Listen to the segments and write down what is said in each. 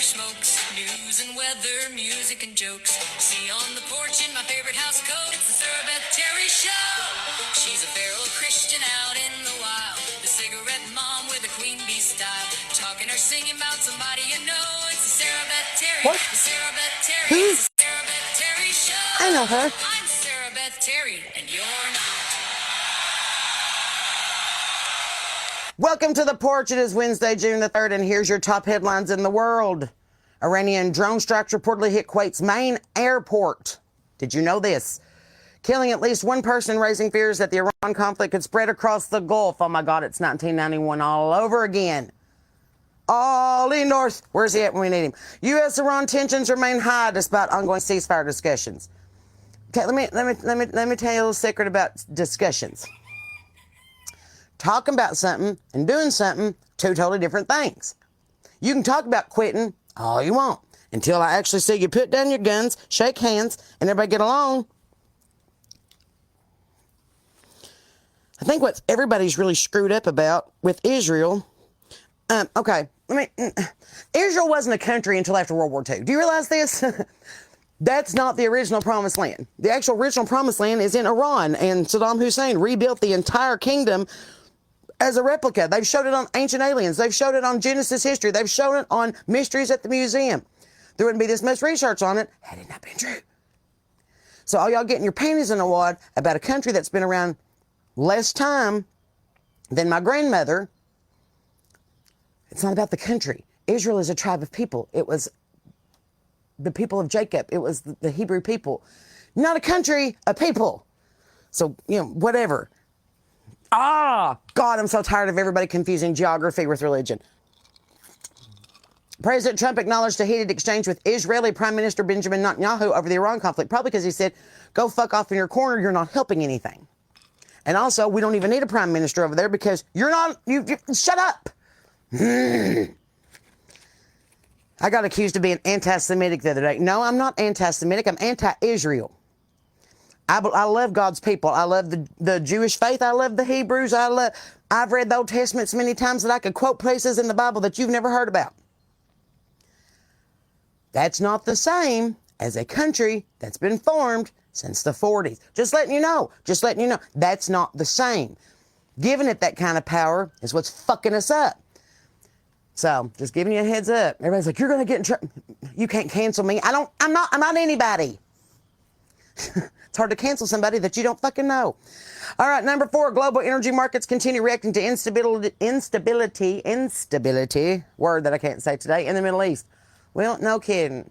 your smokes, news and weather, music and jokes. See on the porch in my favorite house coat, it's the Sarah Beth Terry Show. She's a feral Christian out in the wild, the cigarette mom with a queen bee style, talking or singing about somebody you know. It's the Sarah Beth Terry. What? The Sarah Beth Terry. It's the Sarah Beth Terry Show. I know her. I'm Sarah Beth Terry, and you're not. Welcome to the Porch. It is Wednesday, June the 3rd, and here's your top headlines in the world. Iranian drone strikes reportedly hit Kuwait's main airport. Did you know this? Killing at least one person, raising fears that the Iran conflict could spread across the Gulf. Oh my God, it's 1991 all over again. Ollie North, where's he at when we need him? U.S.-Iran tensions remain high despite ongoing ceasefire discussions. Okay, let me tell you a little secret about discussions. Talking about something and doing something, two totally different things. You can talk about quitting all you want until I actually see you put down your guns, shake hands, and everybody get along. I think what everybody's really screwed up about with Israel, Israel wasn't a country until after World War II. Do you realize this? That's not the original promised land. The actual original promised land is in Iran, and Saddam Hussein rebuilt the entire kingdom as a replica. They've showed it on Ancient Aliens. They've showed it on Genesis history. They've shown it on Mysteries at the Museum. There wouldn't be this much research on it had it not been true. So all y'all getting your panties in a wad about a country that's been around less time than my grandmother. It's not about the country. Israel is a tribe of people. It was the people of Jacob. It was the Hebrew people. Not a country, a people. So, whatever. God, I'm so tired of everybody confusing geography with religion. President Trump acknowledged a heated exchange with Israeli Prime Minister Benjamin Netanyahu over the Iran conflict, probably because he said, go fuck off in your corner, you're not helping anything. And also, we don't even need a prime minister over there because you're not, you shut up. I got accused of being anti-Semitic the other day. No, I'm not anti-Semitic, I'm anti-Israel. I love God's people. I love the Jewish faith. I love the Hebrews. I've read the Old Testament so many times that I could quote places in the Bible that you've never heard about. That's not the same as a country that's been formed since the 40s. Just letting you know. That's not the same. Giving it that kind of power is what's fucking us up. So, just giving you a heads up. Everybody's like, you're going to get in trouble. You can't cancel me. I'm not anybody. It's hard to cancel somebody that you don't fucking know. All right, number 4, global energy markets continue reacting to instability, word that I can't say today, in the Middle East. Well, no kidding.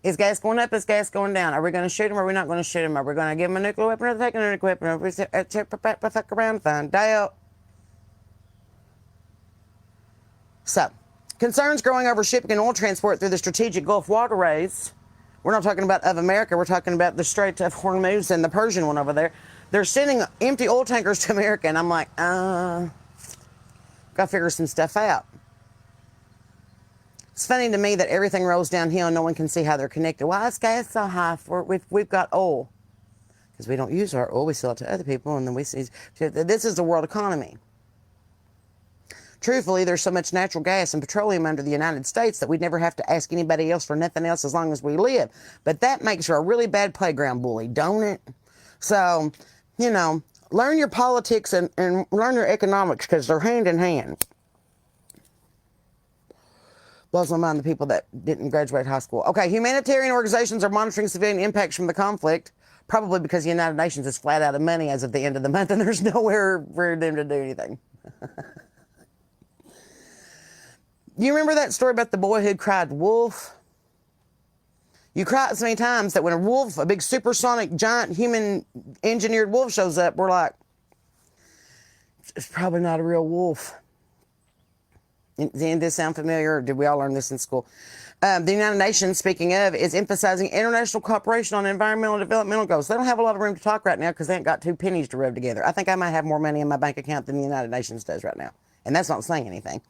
Is gas going up? Is gas going down? Are we going to shoot them or are we not going to shoot them? Are we going to give them a nuclear weapon or take a nuclear weapon? Are we fuck around, find out? So, concerns growing over shipping and oil transport through the strategic Gulf waterways. We're not talking about of America. We're talking about the Strait of Hormuz and the Persian one over there. They're sending empty oil tankers to America, and I'm like, got to figure some stuff out. It's funny to me that everything rolls downhill and no one can see how they're connected. Why is gas so high? We've got oil. Because we don't use our oil. We sell it to other people, and then we see. This is the world economy. Truthfully, there's so much natural gas and petroleum under the United States that we'd never have to ask anybody else for nothing else as long as we live. But that makes for a really bad playground bully, don't it? So, learn your politics and learn your economics because they're hand in hand. Blows my mind the people that didn't graduate high school. Okay, humanitarian organizations are monitoring civilian impacts from the conflict, probably because the United Nations is flat out of money as of the end of the month and there's nowhere for them to do anything. You remember that story about the boy who cried wolf? You cry it so many times that when a wolf, a big supersonic, giant, human-engineered wolf shows up, we're like, it's probably not a real wolf. Does any of this sound familiar, or did we all learn this in school? The United Nations, speaking of, is emphasizing international cooperation on environmental and developmental goals. They don't have a lot of room to talk right now because they ain't got 2 pennies to rub together. I think I might have more money in my bank account than the United Nations does right now. And that's not saying anything.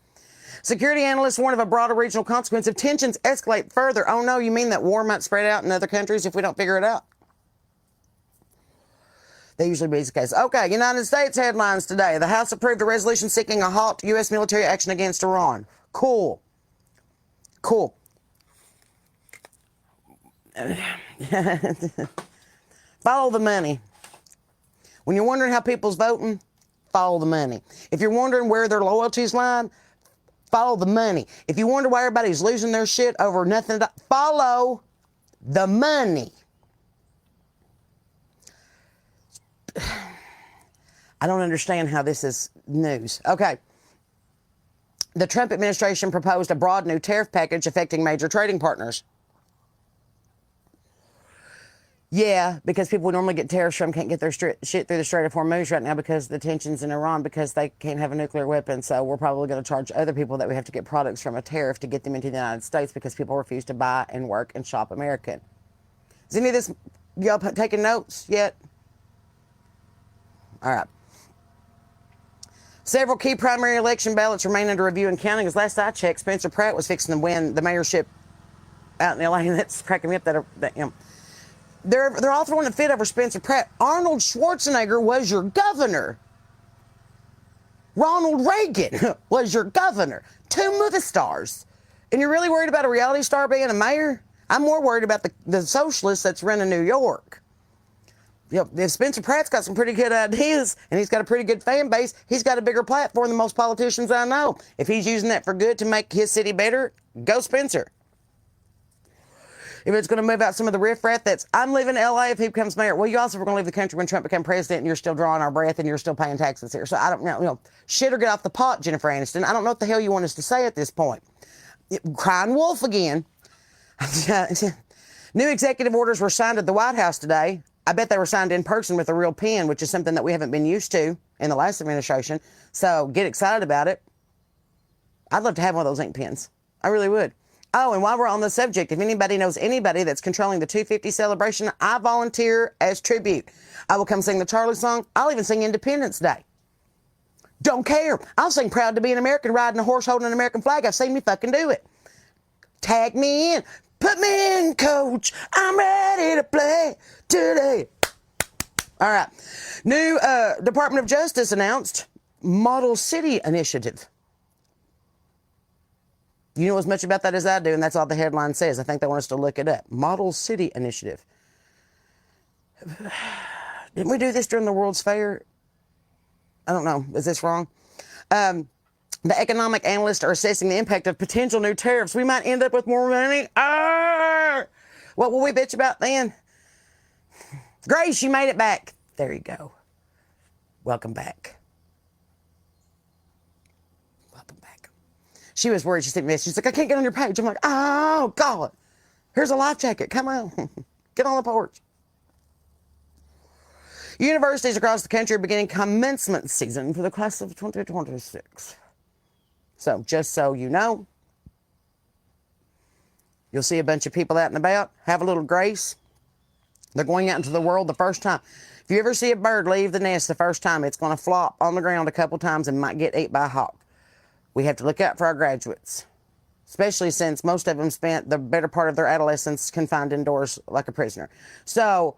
Security analysts warn of a broader regional consequence if tensions escalate further. Oh no, you mean that war might spread out in other countries if we don't figure it out? That usually be the case. Okay, United States headlines today. The House approved a resolution seeking a halt to U.S. military action against Iran. Cool. Follow the money. When you're wondering how people's voting, follow the money. If you're wondering where their loyalties lie, follow the money. If you wonder why everybody's losing their shit over nothing, follow the money. I don't understand how this is news. Okay. The Trump administration proposed a broad new tariff package affecting major trading partners. Yeah, because people we normally get tariffs from can't get their shit through the Strait of Hormuz right now because of the tensions in Iran, because they can't have a nuclear weapon. So we're probably going to charge other people that we have to get products from a tariff to get them into the United States because people refuse to buy and work and shop American. Is any of this, y'all taking notes yet? All right. Several key primary election ballots remain under review and counting. As last I checked, Spencer Pratt was fixing to win the mayorship out in LA, and that's cracking me up that you know. They're all throwing a fit over Spencer Pratt. Arnold Schwarzenegger was your governor. Ronald Reagan was your governor. 2 movie stars. And you're really worried about a reality star being a mayor? I'm more worried about the socialist that's running New York. You know, if Spencer Pratt's got some pretty good ideas and he's got a pretty good fan base, he's got a bigger platform than most politicians I know. If he's using that for good to make his city better, go Spencer. If it's going to move out some of the riffraff that's, I'm leaving LA if he becomes mayor. Well, you also were going to leave the country when Trump became president and you're still drawing our breath and you're still paying taxes here. So I don't know, shit or get off the pot, Jennifer Aniston. I don't know what the hell you want us to say at this point. Crying wolf again. New executive orders were signed at the White House today. I bet they were signed in person with a real pen, which is something that we haven't been used to in the last administration. So get excited about it. I'd love to have one of those ink pens. I really would. Oh, and while we're on the subject, if anybody knows anybody that's controlling the 250 celebration, I volunteer as tribute. I will come sing the Charlie song. I'll even sing Independence Day. Don't care. I'll sing Proud to be an American, riding a horse, holding an American flag. I've seen me fucking do it. Tag me in. Put me in, coach. I'm ready to play today. All right. New Department of Justice announced Model City Initiative. You know as much about that as I do, and that's all the headline says. I think they want us to look it up. Model City Initiative. Didn't we do this during the World's Fair? I don't know. Is this wrong? The economic analysts are assessing the impact of potential new tariffs. We might end up with more money. What will we bitch about then? Grace, you made it back. There you go. Welcome back. Welcome back. She was worried. She sent me a message. She's like, I can't get on your page. I'm like, oh, God. Here's a life jacket. Come on. Get on the porch. Universities across the country are beginning commencement season for the class of 2026. So, just so you know, you'll see a bunch of people out and about. Have a little grace. They're going out into the world the first time. If you ever see a bird leave the nest the first time, it's going to flop on the ground a couple times and might get ate by a hawk. We have to look out for our graduates, especially since most of them spent the better part of their adolescence confined indoors like a prisoner. So,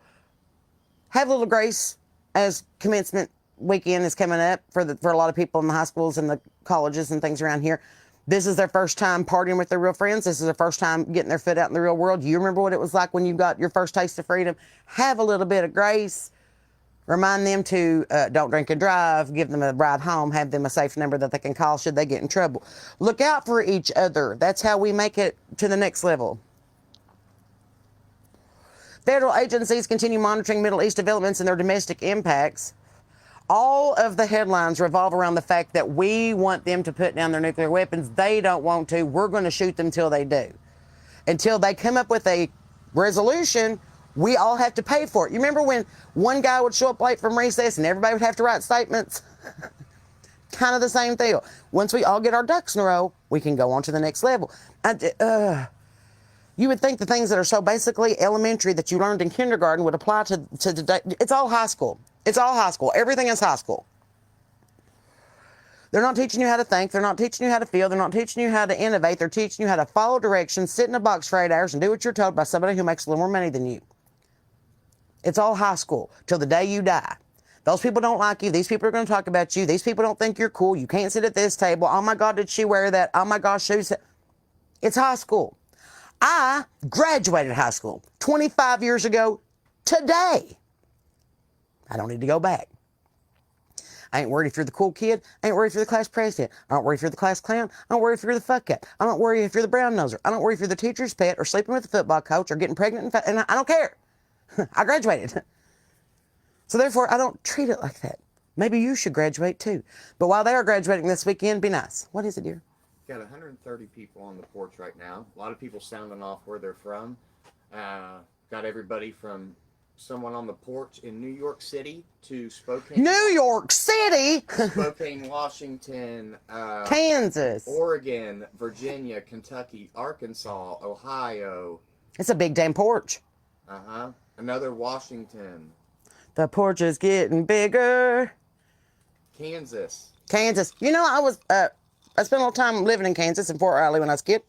have a little grace as commencement weekend is coming up for a lot of people in the high schools and the colleges and things around here. This is their first time partying with their real friends. This is their first time getting their foot out in the real world. You remember what it was like when you got your first taste of freedom? Have a little bit of grace. Remind them to don't drink and drive. Give them a ride home. Have them a safe number that they can call should they get in trouble. Look out for each other. That's how we make it to the next level. Federal agencies continue monitoring Middle East developments and their domestic impacts. All of the headlines revolve around the fact that we want them to put down their nuclear weapons. They don't want to. We're going to shoot them till they do. Until they come up with a resolution, we all have to pay for it. You remember when one guy would show up late from recess and everybody would have to write statements? Kind of the same deal. Once we all get our ducks in a row, we can go on to the next level. You would think the things that are so basically elementary that you learned in kindergarten would apply to today. It's all high school. It's all high school. Everything is high school. They're not teaching you how to think. They're not teaching you how to feel. They're not teaching you how to innovate. They're teaching you how to follow directions, sit in a box for 8 hours, and do what you're told by somebody who makes a little more money than you. It's all high school till the day you die. Those people don't like you. These people are going to talk about you. These people don't think you're cool. You can't sit at this table. Oh, my God, did she wear that? Oh, my gosh, shoes. It's high school. I graduated high school 25 years ago today. I don't need to go back. I ain't worried if you're the cool kid. I ain't worried if you're the class president. I don't worry if you're the class clown. I don't worry if you're the fuck up. I don't worry if you're the brown noser. I don't worry if you're the teacher's pet or sleeping with the football coach or getting pregnant and I don't care. I graduated. So therefore, I don't treat it like that. Maybe you should graduate too. But while they are graduating this weekend, be nice. What is it, dear? Got 130 people on the porch right now. A lot of people sounding off where they're from. Got everybody from someone on the porch in New York City to Spokane. New York City? Spokane, Washington. Kansas. Oregon, Virginia, Kentucky, Arkansas, Ohio. It's a big damn porch. Uh-huh. Another Washington. The porch is getting bigger. Kansas. Kansas. You know, I spent a little time living in Kansas in Fort Riley when I was a kid.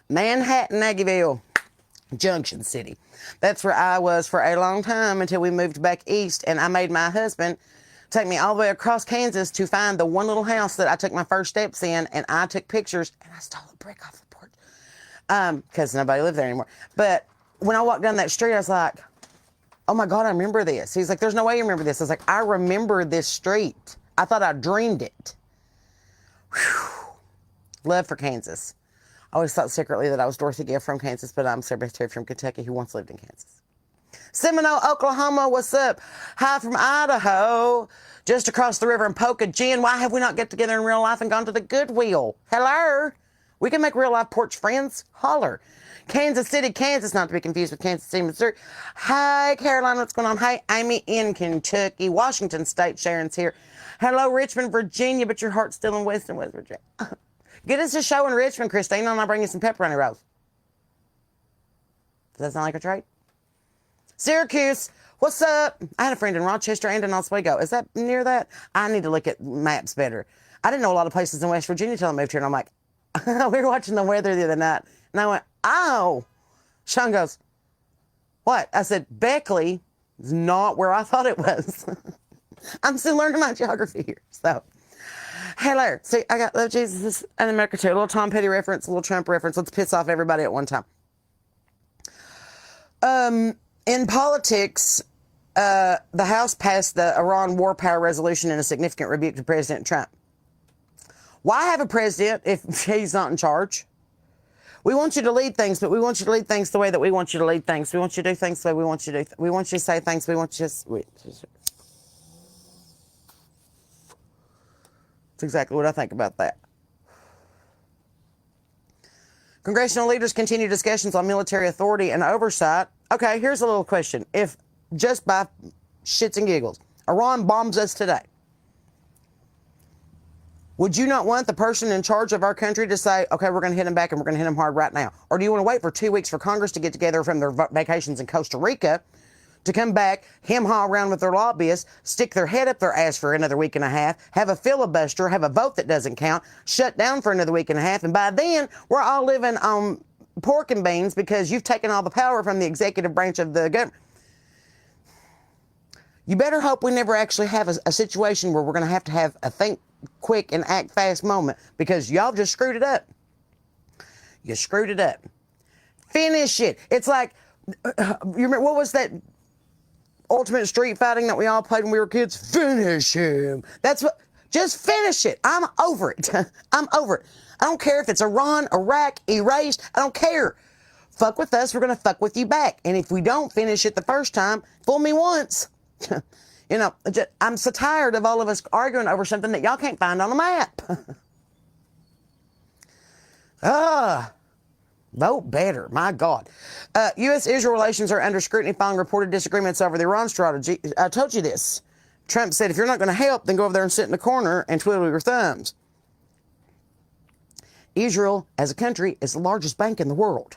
Manhattan, Aggieville, Junction City. That's where I was for a long time until we moved back east, and I made my husband take me all the way across Kansas to find the one little house that I took my first steps in, and I took pictures, and I stole a brick off the porch because nobody lived there anymore. But when I walked down that street, I was like, oh my God, I remember this. He's like, there's no way you remember this. I was like, I remember this street. I thought I dreamed it. Whew. Love for Kansas. I always thought secretly that I was Dorothy Gill from Kansas, but I'm Sarah Beth Terry from Kentucky who once lived in Kansas. Seminole, Oklahoma, what's up? Hi from Idaho, just across the river in Polka. Jen, why have we not get together in real life and gone to the Goodwill? Hello? We can make real life porch friends. Holler. Kansas City, Kansas, not to be confused with Kansas City, Missouri. Hi, Caroline, what's going on? Hey, Amy in Kentucky. Washington State, Sharon's here. Hello, Richmond, Virginia, but your heart's still in West Virginia. Get us a show in Richmond, Christina, and I'll bring you some pepperoni rolls. Does that sound like a trade? Syracuse, what's up? I had a friend in Rochester and in Oswego. Is that near that? I need to look at maps better. I didn't know a lot of places in West Virginia until I moved here, and I'm like, we were watching the weather the other night, and I went, oh. Sean goes, what? I said, Beckley is not where I thought it was. I'm still learning my geography here, so. Hey, Larry, see, I got Love Jesus and America too. A little Tom Petty reference, a little Trump reference. Let's piss off everybody at one time. In politics, the House passed the Iran war power resolution in a significant rebuke to President Trump. Why have a president if he's not in charge? We want you to lead things, but we want you to lead things the way that we want you to lead things. We want you to do things the way we want you to do. We want you to say things. We want you to. That's exactly what I think about that. Congressional leaders continue discussions on military authority and oversight. Okay, here's a little question. If just by shits and giggles, Iran bombs us today, would you not want the person in charge of our country to say, okay, we're going to hit him back and we're going to hit him hard right now? Or do you want to wait for 2 weeks for Congress to get together from their vacations in Costa Rica to come back, hem-haw around with their lobbyists, stick their head up their ass for another week and a half, have a filibuster, have a vote that doesn't count, shut down for another week and a half, and by then, we're all living on pork and beans because you've taken all the power from the executive branch of the government. You better hope we never actually have a situation where we're going to have a think quick and act fast moment because y'all just screwed it up. You screwed it up. Finish it. It's like, you remember, what was that ultimate street fighting that we all played when we were kids? Finish him. That's what, just finish it. I'm over it. I'm over it. I don't care if it's Iran, Iraq, erased. I don't care. Fuck with us, we're going to fuck with you back. And if we don't finish it the first time, fool me once. You know, I'm so tired of all of us arguing over something that y'all can't find on a map. Vote better, my God. U.S.-Israel relations are under scrutiny following reported disagreements over the Iran strategy. I told you this. Trump said, if you're not going to help, then go over there and sit in the corner and twiddle your thumbs. Israel, as a country, is the largest bank in the world.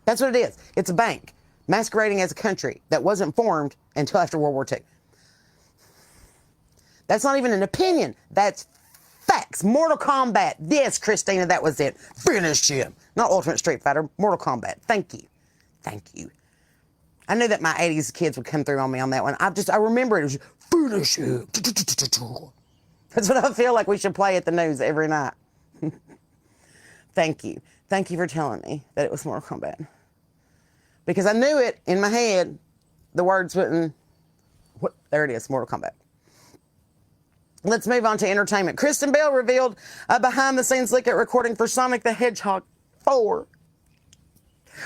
That's what it is. It's a bank masquerading as a country that wasn't formed until after World War II. That's not even an opinion. That's facts. Mortal Kombat. Yes, Christina, that was it. Finish him. Not Ultimate Street Fighter. Mortal Kombat. Thank you. Thank you. I knew that my 80s kids would come through on me on that one. I remember it was finish him. That's what I feel like we should play at the news every night. Thank you. Thank you for telling me that it was Mortal Kombat. Because I knew it in my head. The words wouldn't. There it is, Mortal Kombat. Let's move on to entertainment. Kristen Bell revealed a behind-the-scenes look at recording for Sonic the Hedgehog 4.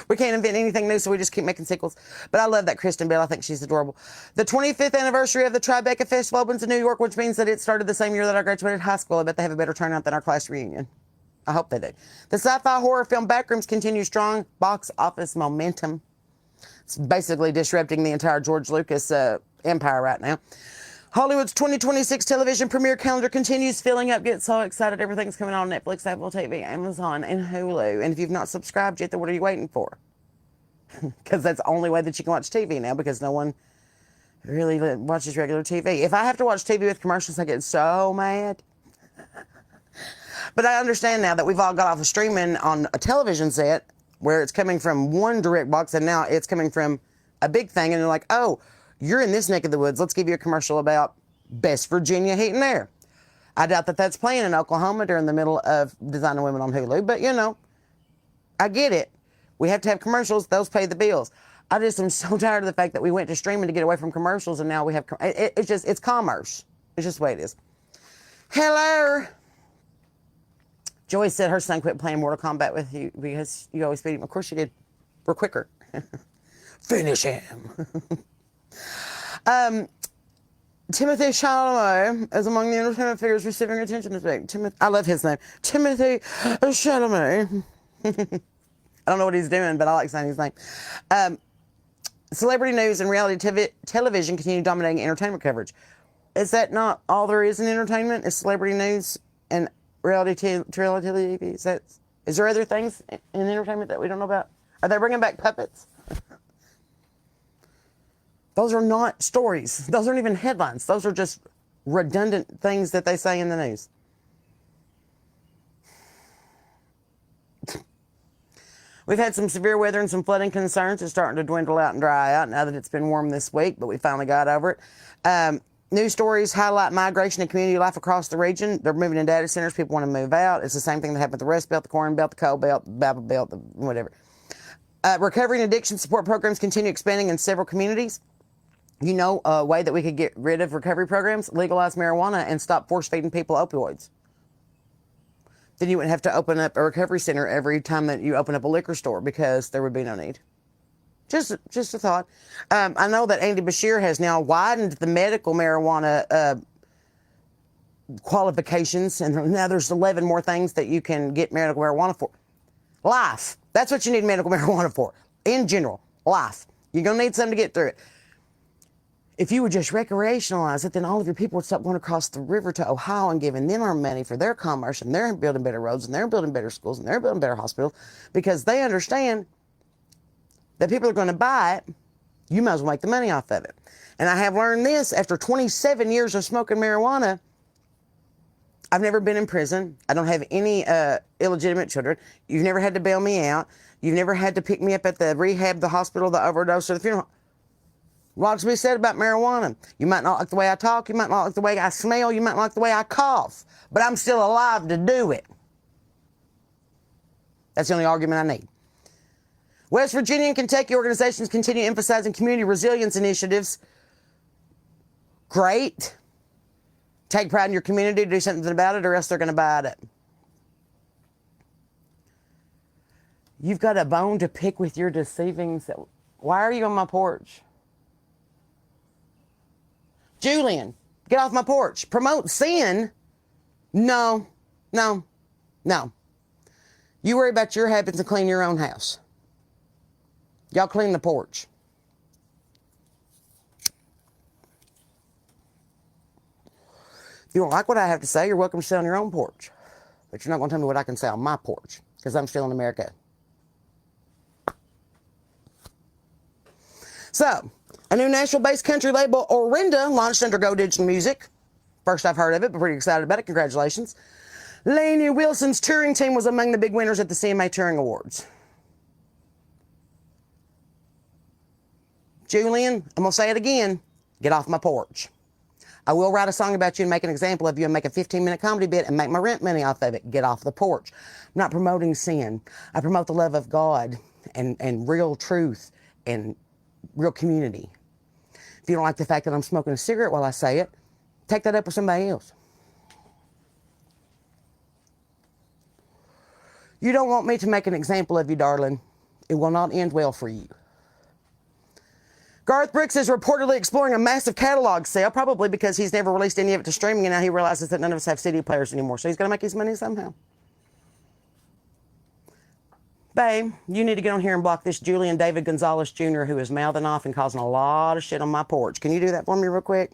We can't invent anything new, so we just keep making sequels. But I love that Kristen Bell. I think she's adorable. The 25th anniversary of the Tribeca Festival opens in New York, which means that it started the same year that I graduated high school. I bet they have a better turnout than our class reunion. I hope they do. The sci-fi horror film Backrooms continues strong box office momentum. It's basically disrupting the entire George Lucas empire right now. Hollywood's 2026 television premiere calendar continues filling up. Get so excited. Everything's coming on Netflix, Apple TV, Amazon, and Hulu. And if you've not subscribed yet, then what are you waiting for? Because that's the only way that you can watch TV now, because no one really watches regular TV. If I have to watch TV with commercials, I get so mad. But I understand now that we've all got off of streaming on a television set where it's coming from one direct box and now it's coming from a big thing. And they're like, oh, you're in this neck of the woods. Let's give you a commercial about Best Virginia Heat and Air. I doubt that that's playing in Oklahoma during the middle of Designing Women on Hulu. But, you know, I get it. We have to have commercials. Those pay the bills. I just am so tired of the fact that we went to streaming to get away from commercials and now we have, it's commerce. It's just the way it is. Hello. Joy said her son quit playing Mortal Kombat with you because you always beat him. Of course you did. We're quicker. Finish him. Timothy Chalamet is among the entertainment figures receiving attention this week. I love his name. Timothy Chalamet. I don't know what he's doing, but I like saying his name. Celebrity news and reality television continue dominating entertainment coverage. Is that not all there is in entertainment? Is celebrity news and reality TV? Is there other things in entertainment that we don't know about? Are they bringing back puppets? Those are not stories. Those aren't even headlines. Those are just redundant things that they say in the news. We've had some severe weather and some flooding concerns. It's starting to dwindle out and dry out now that it's been warm this week, but we finally got over it. News stories highlight migration and community life across the region. They're moving in data centers. People want to move out. It's the same thing that happened with the Rust Belt, the Corn Belt, the Coal Belt, the Bible Belt, whatever. Recovery and addiction support programs continue expanding in several communities. You know, a way that we could get rid of recovery programs, legalize marijuana and stop force feeding people opioids. Then you wouldn't have to open up a recovery center every time that you open up a liquor store because there would be no need. Just a thought. I know that Andy Bashir has now widened the medical marijuana qualifications, and now there's 11 more things that you can get medical marijuana for. Life. That's what you need medical marijuana for. In general, life. You're going to need something to get through it. If you would just recreationalize it, then all of your people would stop going across the river to Ohio and giving them our money for their commerce, and they're building better roads, and they're building better schools, and they're building better hospitals, because they understand that people are going to buy it. You might as well make the money off of it. And I have learned this after 27 years of smoking marijuana. I've never been in prison. I don't have any illegitimate children. You've never had to bail me out. You've never had to pick me up at the rehab, the hospital, the overdose, or the funeral. Lots to be said about marijuana. You might not like the way I talk. You might not like the way I smell. You might not like the way I cough. But I'm still alive to do it. That's the only argument I need. West Virginia and Kentucky organizations continue emphasizing community resilience initiatives. Great. Take pride in your community, do something about it, or else they're going to buy it up. You've got a bone to pick with your deceiving self. Why are you on my porch? Julian, get off my porch. Promote sin? No. You worry about your habits and clean your own house. Y'all clean the porch. If you don't like what I have to say, you're welcome to sit on your own porch. But you're not going to tell me what I can say on my porch, because I'm still in America. So, a new Nashville-based country label, Orinda, launched under Go Digital Music. First I've heard of it, but pretty excited about it. Congratulations. Lainey Wilson's touring team was among the big winners at the CMA Touring Awards. Julian, I'm going to say it again. Get off my porch. I will write a song about you and make an example of you and make a 15-minute comedy bit and make my rent money off of it. Get off the porch. I'm not promoting sin. I promote the love of God and real truth and real community. If you don't like the fact that I'm smoking a cigarette while I say it, take that up with somebody else. You don't want me to make an example of you, darling. It will not end well for you. Garth Brooks is reportedly exploring a massive catalog sale, probably because he's never released any of it to streaming, and now he realizes that none of us have CD players anymore. So he's going to make his money somehow. Babe, you need to get on here and block this Julian David Gonzalez Jr. who is mouthing off and causing a lot of shit on my porch. Can you do that for me real quick?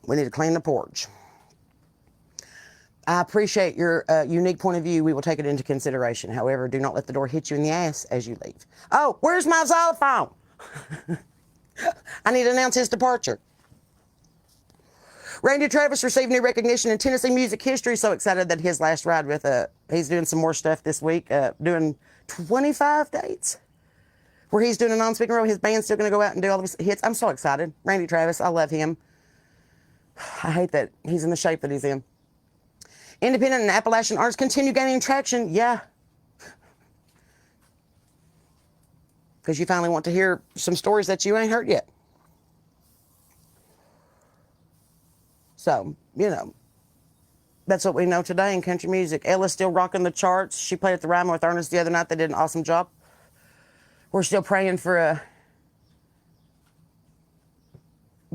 We need to clean the porch. I appreciate your unique point of view. We will take it into consideration. However, do not let the door hit you in the ass as you leave. Oh, where's my xylophone? I need to announce his departure. Randy Travis received new recognition in Tennessee music history. So excited that his last ride with, he's doing some more stuff this week, doing 25 dates where he's doing a non-speaking role. His band's still going to go out and do all of his hits. I'm so excited. Randy Travis, I love him. I hate that he's in the shape that he's in. Independent and Appalachian artists continue gaining traction. Yeah. Because you finally want to hear some stories that you ain't heard yet. So, you know, that's what we know today in country music. Ella's still rocking the charts. She played at the Ryman with Ernest the other night. They did an awesome job. We're still praying for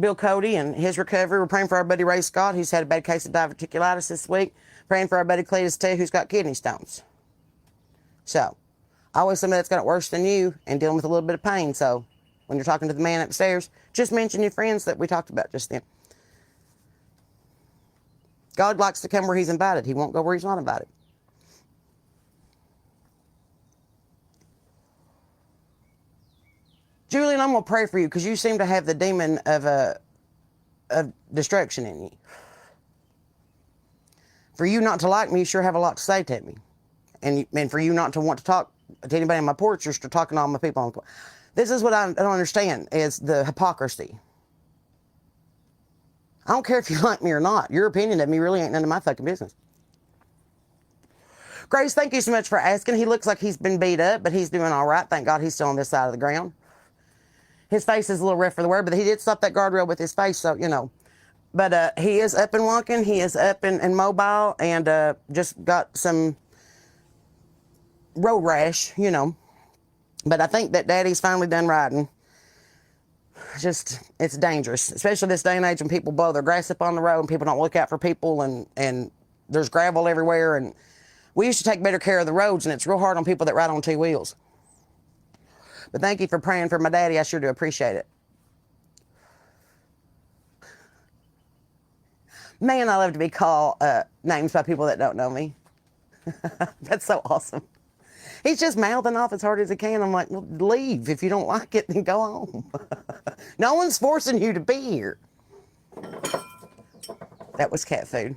Bill Cody and his recovery. We're praying for our buddy Ray Scott, who's had a bad case of diverticulitis this week. Praying for our buddy Cletus T, who's got kidney stones. So, always somebody that's got it worse than you and dealing with a little bit of pain. So, when you're talking to the man upstairs, just mention your friends that we talked about just then. God likes to come where he's invited. He won't go where he's not invited. Julian, I'm going to pray for you because you seem to have the demon of destruction in you. For you not to like me, you sure have a lot to say to me. And for you not to want to talk to anybody on my porch, you're still talking to all my people on the porch. This is what I don't understand, is the hypocrisy. I don't care if you like me or not. Your opinion of me really ain't none of my fucking business. Grace, thank you so much for asking. He looks like he's been beat up, but he's doing all right. Thank God he's still on this side of the ground. His face is a little rough for the wear, but he did stop that guardrail with his face, so, you know. But he is up and walking. He is up and mobile and just got some road rash, you know. But I think that Daddy's finally done riding. It's dangerous, especially this day and age when people blow their grass up on the road and people don't look out for people and there's gravel everywhere. And we used to take better care of the roads, and it's real hard on people that ride on two wheels. But thank you for praying for my daddy. I sure do appreciate it. Man, I love to be called names by people that don't know me. That's so awesome. He's just mouthing off as hard as he can. I'm like, well, leave. If you don't like it, then go home. No one's forcing you to be here. That was cat food.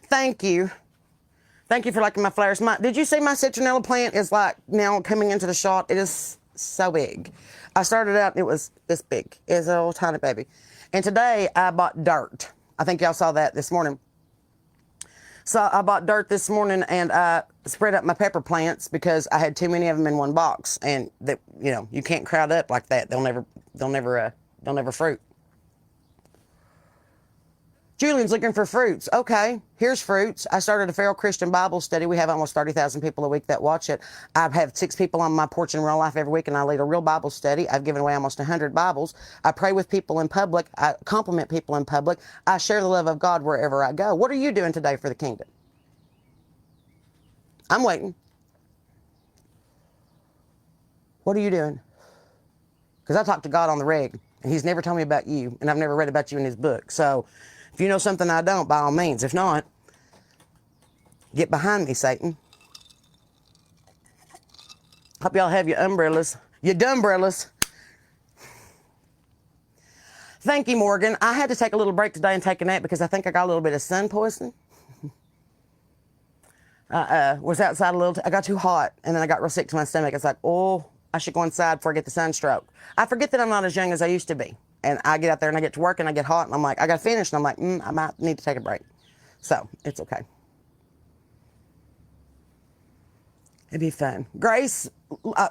Thank you. Thank you for liking my flowers. Did you see my citronella plant is like now coming into the shot? It is so big. I started out, it was this big. It's a little tiny baby. And today I bought dirt. I think y'all saw that this morning. So I bought dirt this morning and I spread up my pepper plants because I had too many of them in one box, and that, you know, you can't crowd up like that. They'll never fruit. Julian's looking for fruits. Okay, here's fruits. I started a feral Christian Bible study. We have almost 30,000 people a week that watch it. I have 6 people on my porch in real life every week, and I lead a real Bible study. I've given away almost 100 Bibles. I pray with people in public. I compliment people in public. I share the love of God wherever I go. What are you doing today for the kingdom? I'm waiting. What are you doing? Because I talk to God on the reg, and he's never told me about you, and I've never read about you in his book. So if you know something I don't, by all means. If not, get behind me, Satan. Hope y'all have your umbrellas. Your dumbrellas. Thank you, Morgan. I had to take a little break today and take a nap because I think I got a little bit of sun poisoning. Was outside a little. I got too hot, and then I got real sick to my stomach. It's like, oh, I should go inside before I get the sunstroke. I forget that I'm not as young as I used to be. and I get out there and I get to work and I get hot and I'm like, I got to finish. And I'm like, I might need to take a break. So it's okay. It'd be fun. Grace,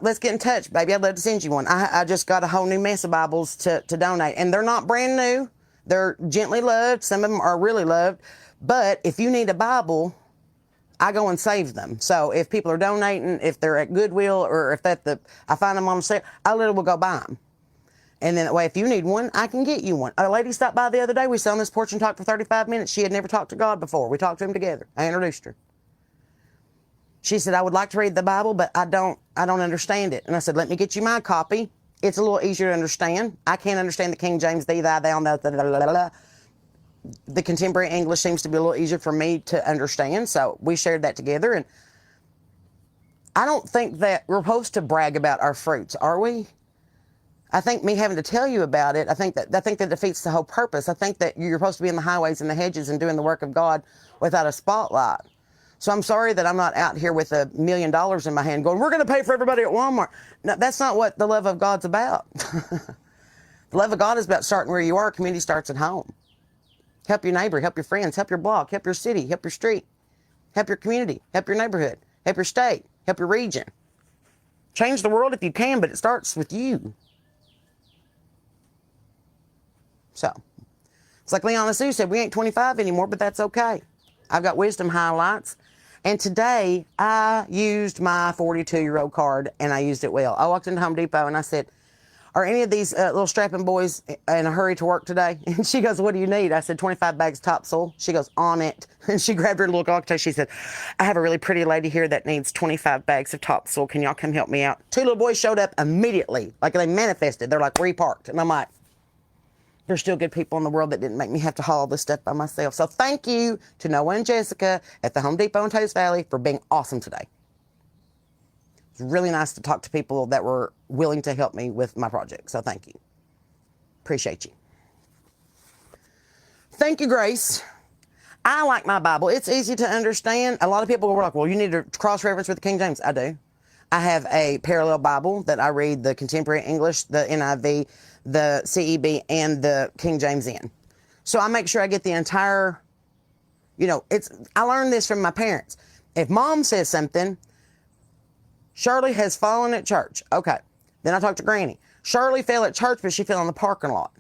let's get in touch, baby. I'd love to send you one. I just got a whole new mess of Bibles to donate. And they're not brand new. They're gently loved. Some of them are really loved. But if you need a Bible, I go and save them. So if people are donating, if they're at Goodwill, or if I find them on sale, I literally will go buy them. And then that way, if you need one, I can get you one. A lady stopped by the other day. We sat on this porch and talked for 35 minutes. She had never talked to God before. We talked to him together. I introduced her. She said, I would like to read the Bible, but I don't understand it. And I said, let me get you my copy. It's a little easier to understand. I can't understand the King James, thee, thy, thou, the contemporary English seems to be a little easier for me to understand. So we shared that together. And I don't think that we're supposed to brag about our fruits, are we? I think me having to tell you about it, I think that defeats the whole purpose. I think that you're supposed to be in the highways and the hedges and doing the work of God without a spotlight. So I'm sorry that I'm not out here with $1 million in my hand going, we're going to pay for everybody at Walmart. No, that's not what the love of God's about. The love of God is about starting where you are. Community starts at home. Help your neighbor, help your friends, help your block, help your city, help your street, help your community, help your neighborhood, help your state, help your region. Change the world if you can, but it starts with you. So, it's like Leona Sue said, we ain't 25 anymore, but that's okay. I've got wisdom highlights. And today, I used my 42-year-old card, and I used it well. I walked into Home Depot, and I said, are any of these little strapping boys in a hurry to work today? And she goes, what do you need? I said, 25 bags of topsoil. She goes, on it. And she grabbed her little cocktail. She said, I have a really pretty lady here that needs 25 bags of topsoil. Can y'all come help me out? 2 little boys showed up immediately, like they manifested. They're like, where you parked? And I'm like, there's still good people in the world that didn't make me have to haul this stuff by myself. So thank you to Noah and Jessica at the Home Depot in Toast Valley for being awesome today. It's really nice to talk to people that were willing to help me with my project. So thank you. Appreciate you. Thank you, Grace. I like my Bible. It's easy to understand. A lot of people were like, well, you need to cross-reference with the King James. I do. I have a parallel Bible that I read the contemporary English, the NIV, the CEB, and the King James in. So I make sure I get the entire, I learned this from my parents. If mom says something, Shirley has fallen at church. Okay. Then I talked to Granny. Shirley fell at church, but she fell in the parking lot.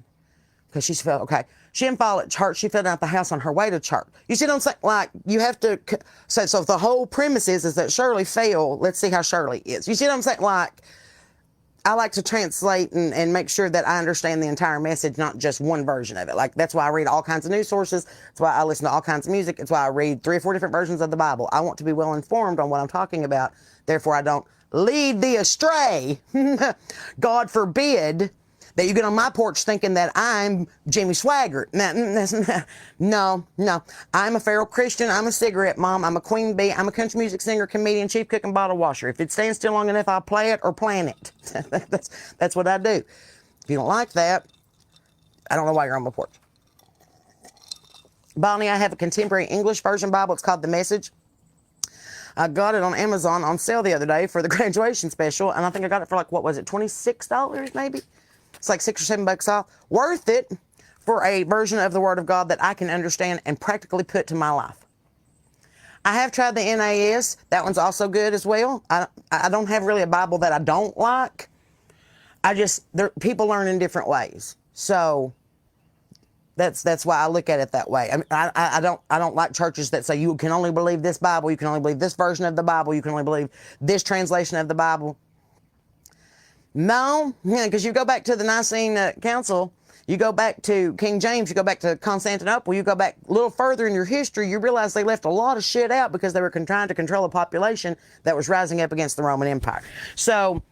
Because she fell, okay. She didn't fall at church. She fell down at the house on her way to church. You see what I'm saying? Like, you have to, so the whole premise is that Shirley fell. Let's see how Shirley is. You see what I'm saying? Like, I like to translate and make sure that I understand the entire message, not just one version of it. Like, that's why I read all kinds of news sources. That's why I listen to all kinds of music. It's why I read 3 or 4 different versions of the Bible. I want to be well informed on what I'm talking about. Therefore, I don't lead thee astray. God forbid that you get on my porch thinking that I'm Jimmy Swaggart. No. I'm a feral Christian. I'm a cigarette mom. I'm a queen bee. I'm a country music singer, comedian, chief cook, and bottle washer. If it stands still long enough, I'll play it or plan it. That's what I do. If you don't like that, I don't know why you're on my porch. Bonnie, I have a contemporary English version Bible. It's called The Message. I got it on Amazon on sale the other day for the graduation special, and I think I got it for like, what was it, $26 maybe? It's like $6 or $7 off. Worth it for a version of the Word of God that I can understand and practically put to my life. I have tried the NAS. That one's also good as well. I don't have really a Bible that I don't like. People learn in different ways. So that's why I look at it that way. I don't like churches that say you can only believe this Bible, you can only believe this version of the Bible, you can only believe this translation of the Bible. No, because you go back to the Nicene Council, you go back to King James, you go back to Constantinople, you go back a little further in your history, you realize they left a lot of shit out because they were trying to control a population that was rising up against the Roman Empire. So,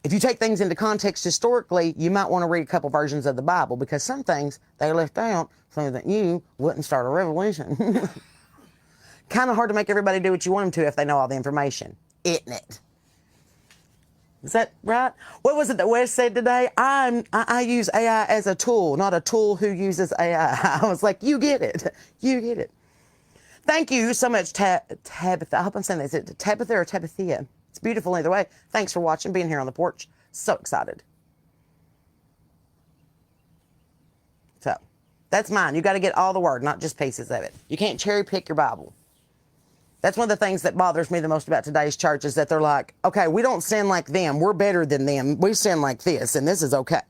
if you take things into context historically, you might want to read a couple versions of the Bible because some things they left out so that you wouldn't start a revolution. Kind of hard to make everybody do what you want them to if they know all the information, isn't it? Is that right? What was it that Wes said today? I use AI as a tool, not a tool who uses AI. I was like, you get it. You get it. Thank you so much, Tabitha. I hope I'm saying that. Is it Tabitha or Tabithia? It's beautiful either way. Thanks for watching, being here on the porch. So excited. That's mine. You got to get all the word, not just pieces of it. You can't cherry pick your Bible. That's one of the things that bothers me the most about today's church is that they're like, okay, we don't sin like them. We're better than them. We sin like this, and this is okay.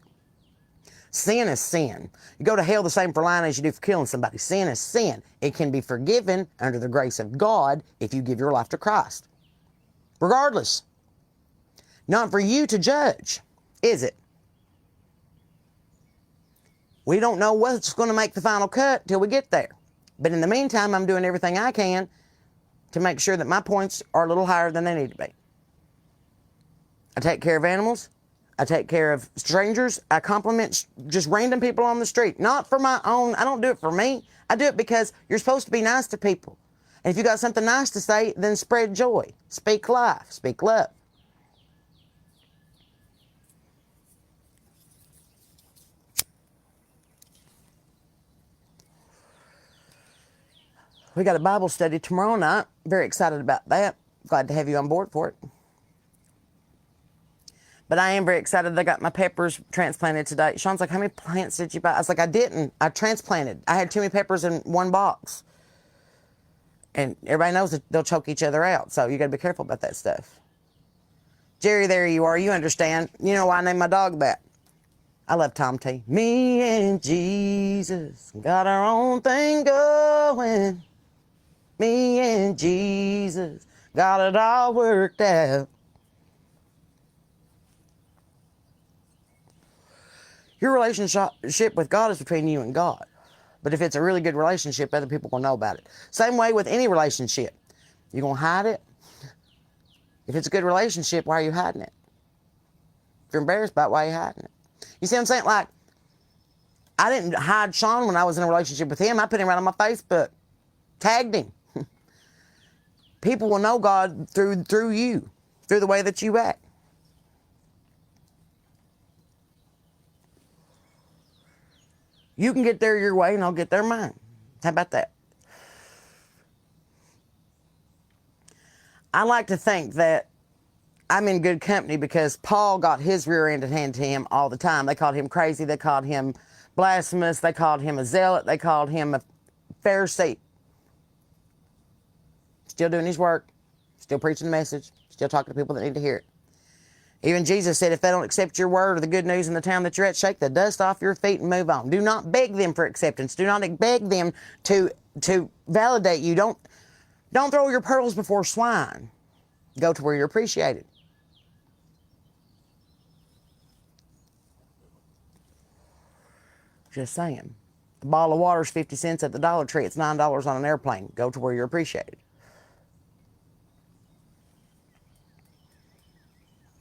Sin is sin. You go to hell the same for lying as you do for killing somebody. Sin is sin. It can be forgiven under the grace of God if you give your life to Christ. Regardless. Not for you to judge, is it? We don't know what's going to make the final cut till we get there. But in the meantime, I'm doing everything I can to make sure that my points are a little higher than they need to be. I take care of animals. I take care of strangers. I compliment just random people on the street. Not for my own. I don't do it for me. I do it because you're supposed to be nice to people. And if you got something nice to say, then spread joy. Speak life. Speak love. We got a Bible study tomorrow night. Very excited about that. Glad to have you on board for it. But I am very excited that I got my peppers transplanted today. Sean's like, how many plants did you buy? I was like, I didn't. I transplanted. I had too many peppers in one box. And everybody knows that they'll choke each other out. So you got to be careful about that stuff. Jerry, there you are. You understand. You know why I named my dog that. I love Tom T. Me and Jesus got our own thing going. Me and Jesus got it all worked out. Your relationship with God is between you and God. But if it's a really good relationship, other people will know about it. Same way with any relationship. You gonna hide it? If it's a good relationship, why are you hiding it? If you're embarrassed about it, why are you hiding it? You see what I'm saying? Like, I didn't hide Sean when I was in a relationship with him. I put him right on my Facebook. Tagged him. People will know God through you, through the way that you act. You can get there your way and I'll get there mine. How about that? I like to think that I'm in good company because Paul got his rear end handed to him all the time. They called him crazy. They called him blasphemous. They called him a zealot. They called him a Pharisee. Still doing his work. Still preaching the message. Still talking to people that need to hear it. Even Jesus said, if they don't accept your word or the good news in the town that you're at, shake the dust off your feet and move on. Do not beg them for acceptance. Do not beg them to validate you. Don't throw your pearls before swine. Go to where you're appreciated. Just saying. A bottle of water is 50 cents at the Dollar Tree. It's $9 on an airplane. Go to where you're appreciated.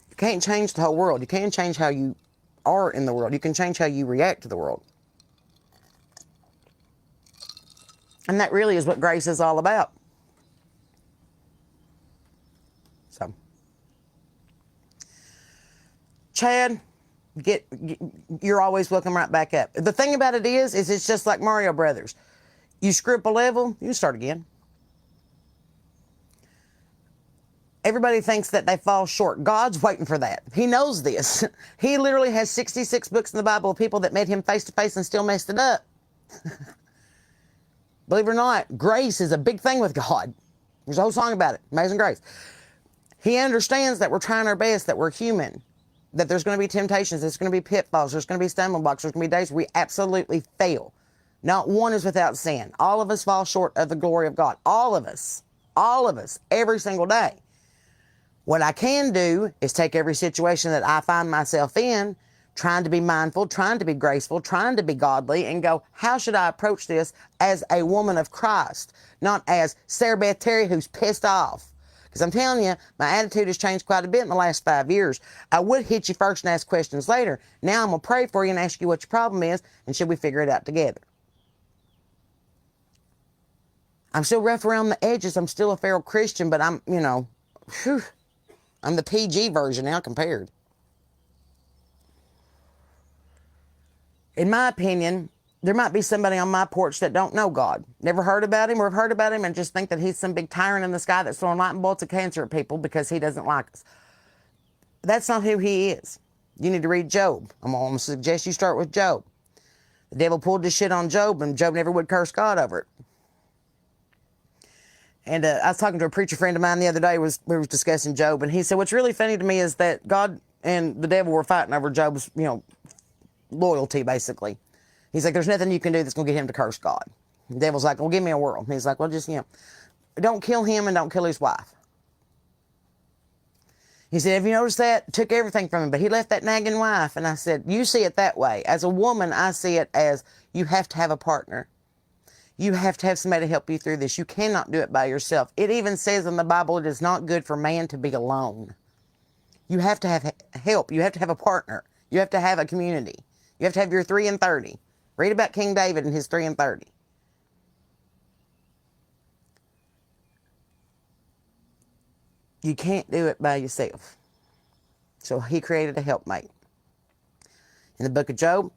You can't change the whole world. You can change how you are in the world. You can change how you react to the world. And that really is what grace is all about. So, Chad, you're always welcome right back up. The thing about it is it's just like Mario Brothers. You screw up a level, you start again. Everybody thinks that they fall short. God's waiting for that. He knows this. He literally has 66 books in the Bible of people that met him face to face and still messed it up. Believe it or not, grace is a big thing with God. There's a whole song about it, Amazing Grace. He understands that we're trying our best, that we're human, that there's going to be temptations, there's going to be pitfalls, there's going to be stumbling blocks, there's going to be days where we absolutely fail. Not one is without sin. All of us fall short of the glory of God. All of us, every single day. What I can do is take every situation that I find myself in, trying to be mindful, trying to be graceful, trying to be godly, and go, how should I approach this as a woman of Christ? Not as Sarah Beth Terry who's pissed off. Because I'm telling you, my attitude has changed quite a bit in the last 5 years. I would hit you first and ask questions later. Now I'm going to pray for you and ask you what your problem is, and should we figure it out together? I'm still rough around the edges. I'm still a feral Christian, but I'm, I'm the PG version now compared. In my opinion, there might be somebody on my porch that don't know God. Never heard about him or have heard about him and just think that he's some big tyrant in the sky that's throwing lightning bolts of cancer at people because he doesn't like us. That's not who he is. You need to read Job. I'm going to suggest you start with Job. The devil pulled this shit on Job, and Job never would curse God over it. And I was talking to a preacher friend of mine the other day. We were discussing Job, and he said, what's really funny to me is that God and the devil were fighting over Job's, loyalty, basically. He's like, there's nothing you can do that's going to get him to curse God. The devil's like, well, give me a world. And he's like, well, just, don't kill him and don't kill his wife. He said, have you noticed that? Took everything from him, but he left that nagging wife. And I said, you see it that way. As a woman, I see it as you have to have a partner. You have to have somebody to help you through this. You cannot do it by yourself. It even says in the Bible, it is not good for man to be alone. You have to have help. You have to have a partner. You have to have a community. You have to have your 3 and 30. Read about King David and his 3 and 30. You can't do it by yourself. So he created a helpmate. In the book of Job,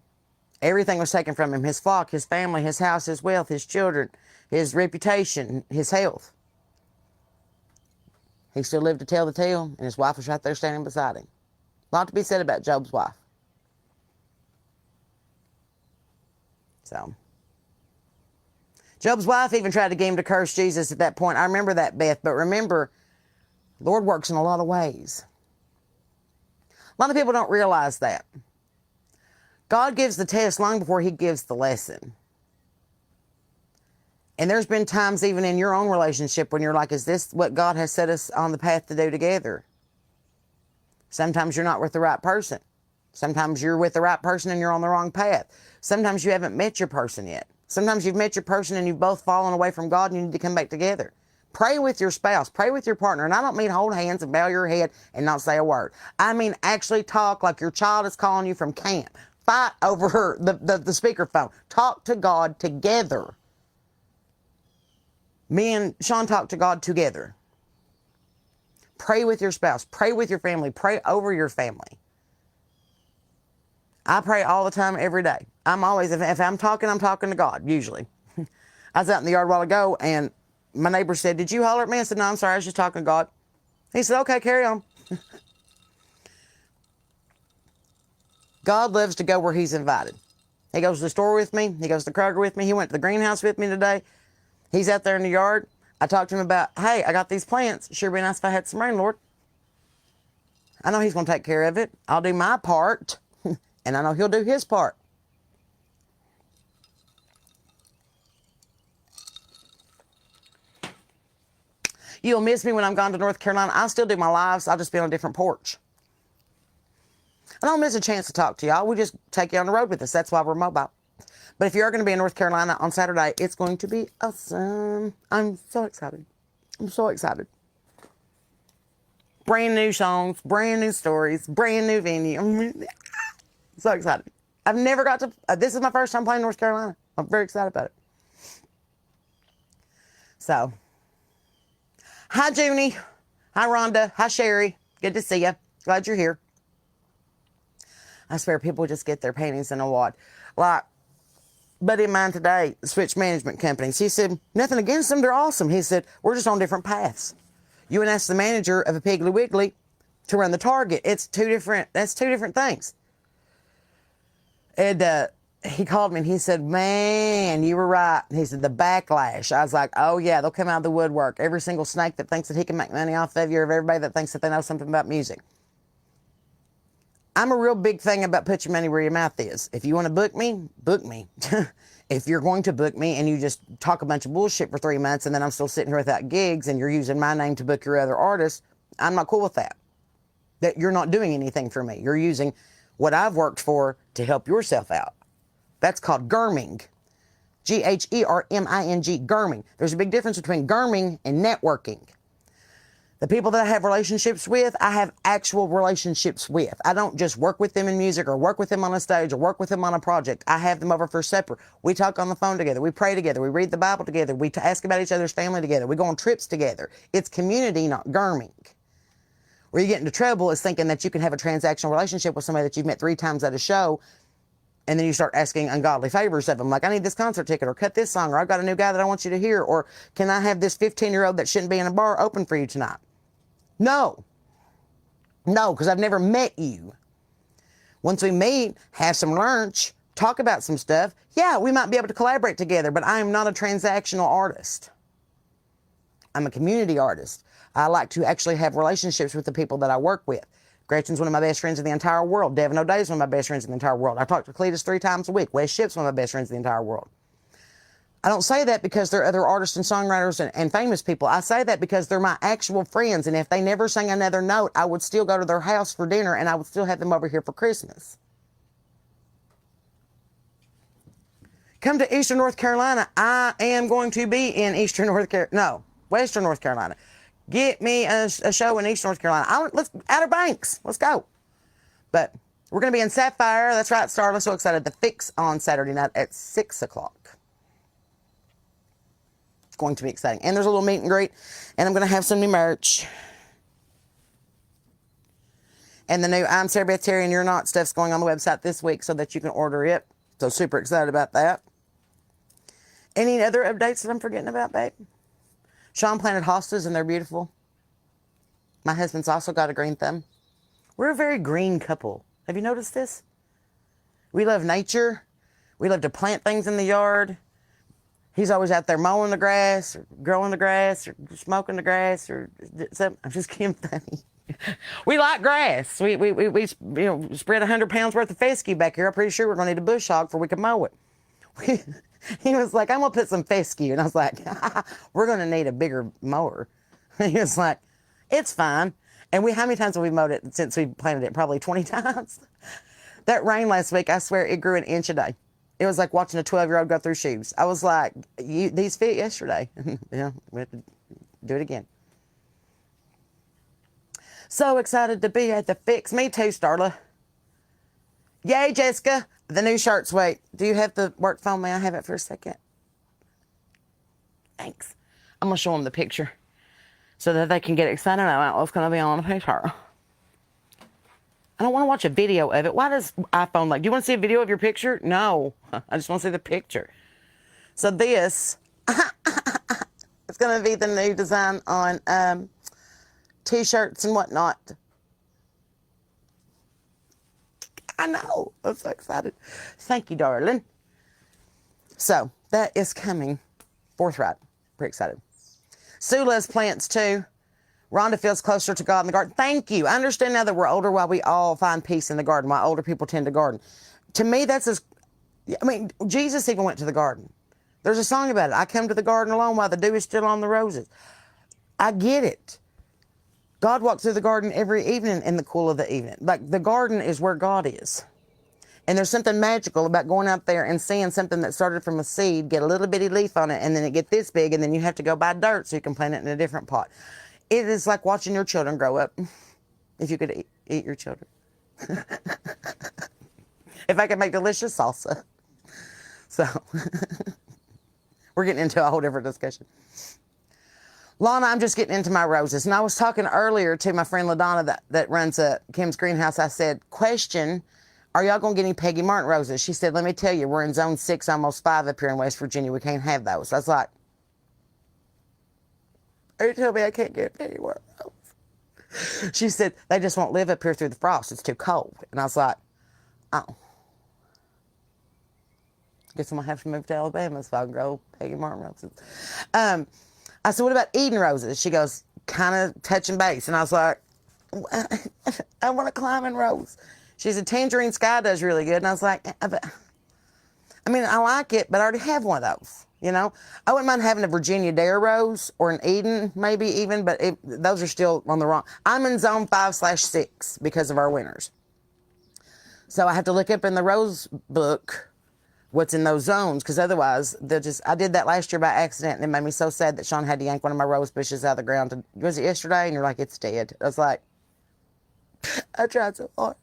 everything was taken from him. His flock, his family, his house, his wealth, his children, his reputation, his health. He still lived to tell the tale, and his wife was right there standing beside him. A lot to be said about Job's wife. So, Job's wife even tried to get him to curse Jesus at that point. I remember that, Beth, but remember, the Lord works in a lot of ways. A lot of people don't realize that. God gives the test long before he gives the lesson. And there's been times even in your own relationship when you're like, is this what God has set us on the path to do together? Sometimes you're not with the right person. Sometimes you're with the right person and you're on the wrong path. Sometimes you haven't met your person yet. Sometimes you've met your person and you've both fallen away from God and you need to come back together. Pray with your spouse. Pray with your partner. And I don't mean hold hands and bow your head and not say a word. I mean actually talk like your child is calling you from camp. Fight over the speakerphone. Talk to God together. Me and Sean talk to God together. Pray with your spouse. Pray with your family. Pray over your family. I pray all the time, every day. I'm always, if I'm talking to God, usually. I was out in the yard a while ago, and my neighbor said, did you holler at me? I said, no, I'm sorry, I was just talking to God. He said, okay, carry on. God loves to go where he's invited. He goes to the store with me. He goes to Kroger with me. He went to the greenhouse with me today. He's out there in the yard. I talked to him about, hey, I got these plants. Sure be nice if I had some rain, Lord. I know he's going to take care of it. I'll do my part, and I know he'll do his part. You'll miss me when I'm gone to North Carolina. I'll still do my lives. I'll just be on a different porch. I don't miss a chance to talk to y'all. We just take you on the road with us. That's why we're mobile. But if you're going to be in North Carolina on Saturday, it's going to be awesome. I'm so excited. I'm so excited. Brand new songs, brand new stories, brand new venue. I'm so excited. I've never got to, this is my first time playing North Carolina. I'm very excited about it. So, hi, Junie. Hi, Rhonda. Hi, Sherry. Good to see you. Glad you're here. I swear people just get their panties in a wad. Like, buddy of mine today switched management companies. He said, nothing against them. They're awesome. He said, we're just on different paths. You would ask the manager of a Piggly Wiggly to run the Target. That's two different things. And he called me and he said, man, you were right. He said, the backlash. I was like, oh yeah, they'll come out of the woodwork. Every single snake that thinks that he can make money off of you, or everybody that thinks that they know something about music. I'm a real big thing about put your money where your mouth is. If you want to book me, book me. If you're going to book me and you just talk a bunch of bullshit for 3 months and then I'm still sitting here without gigs and you're using my name to book your other artists, I'm not cool with that. That you're not doing anything for me. You're using what I've worked for to help yourself out. That's called germing. G-H-E-R-M-I-N-G, germing. There's a big difference between germing and networking. The people that I have relationships with, I have actual relationships with. I don't just work with them in music or work with them on a stage or work with them on a project. I have them over for supper. We talk on the phone together. We pray together. We read the Bible together. We ask about each other's family together. We go on trips together. It's community, not germing. Where you get into trouble is thinking that you can have a transactional relationship with somebody that you've met 3 times at a show, and then you start asking ungodly favors of them, like, I need this concert ticket, or cut this song, or I've got a new guy that I want you to hear, or can I have this 15-year-old that shouldn't be in a bar open for you tonight? No, because I've never met you. Once we meet, have some lunch, talk about some stuff, yeah, we might be able to collaborate together, but I am not a transactional artist. I'm a community artist. I like to actually have relationships with the people that I work with. Gretchen's one of my best friends in the entire world. Devin O'Day is one of my best friends in the entire world. I talk to Cletus 3 times a week. Wes Ship's one of my best friends in the entire world. I don't say that because they're other artists and songwriters and famous people. I say that because they're my actual friends, and if they never sang another note, I would still go to their house for dinner, and I would still have them over here for Christmas. Come to Eastern North Carolina. I am going to be in Western North Carolina. Get me a show in Eastern North Carolina. Let's Outer Banks. Let's go. But we're going to be in Sapphire. That's right, Starla. So excited. The Fix on Saturday night at 6 o'clock. It's going to be exciting. And there's a little meet and greet. And I'm going to have some new merch. And the new I'm Sarah Beth Terry and You're Not stuff's going on the website this week so that you can order it. So super excited about that. Any other updates that I'm forgetting about, babe? Sean planted hostas and they're beautiful. My husband's also got a green thumb. We're a very green couple. Have you noticed this? We love nature. We love to plant things in the yard. He's always out there mowing the grass, or growing the grass, or smoking the grass, or something. I'm just kidding, funny. We like grass. We spread 100 pounds worth of fescue back here. I'm pretty sure we're going to need a bush hog before we can mow it. He was like, I'm going to put some fescue. And I was like, we're going to need a bigger mower. He was like, it's fine. And how many times have we mowed it since we planted it? Probably 20 times. That rain last week, I swear it grew an inch a day. It was like watching a 12-year-old go through shoes. I was like, these fit yesterday. Yeah, we have to do it again. So excited to be at the Fix. Me too, Starla. Yay, Jessica. The new shirts. Wait, do you have the work phone? May I have it for a second? Thanks. I'm going to show them the picture so that they can get excited about what's going to be on the picture. I don't want to watch a video of it. Why does iPhone do you want to see a video of your picture? No. I just want to see the picture. So this is going to be the new design on T-shirts and whatnot. I know. I'm so excited. Thank you, darling. So that is coming forthright. Pretty excited. Sue loves plants too. Rhonda feels closer to God in the garden. Thank you. I understand now that we're older why we all find peace in the garden, why older people tend to garden. To me, Jesus even went to the garden. There's a song about it. I come to the garden alone while the dew is still on the roses. I get it. God walked through the garden every evening in the cool of the evening. Like, the garden is where God is. And there's something magical about going out there and seeing something that started from a seed, get a little bitty leaf on it, and then it get this big, and then you have to go buy dirt so you can plant it in a different pot. It is like watching your children grow up. If you could eat your children. If I could make delicious salsa. So, we're getting into a whole different discussion. Lana, I'm just getting into my roses. And I was talking earlier to my friend LaDonna that runs Kim's Greenhouse. I said, question, are y'all going to get any Peggy Martin roses? She said, let me tell you, we're in zone 6, almost 5 up here in West Virginia. We can't have those. I was like, are you telling me I can't get a Peggy Martin rose? She said, they just won't live up here through the frost. It's too cold. And I was like, oh. Guess I'm going to have to move to Alabama so I can grow Peggy Martin roses. I said, what about Eden roses? She goes, kind of touching base. And I was like, I want a climbing rose. She said, Tangerine Sky does really good. And I was like, I like it, but I already have one of those, you know? I wouldn't mind having a Virginia Dare rose or an Eden, maybe even, but those are still on the wrong. I'm in zone 5/6 because of our winters. So I have to look up in the rose book what's in those zones, because otherwise I did that last year by accident, and it made me so sad that Sean had to yank one of my rose bushes out of the ground. Was it yesterday? And you're like, it's dead. I was like, I tried so hard.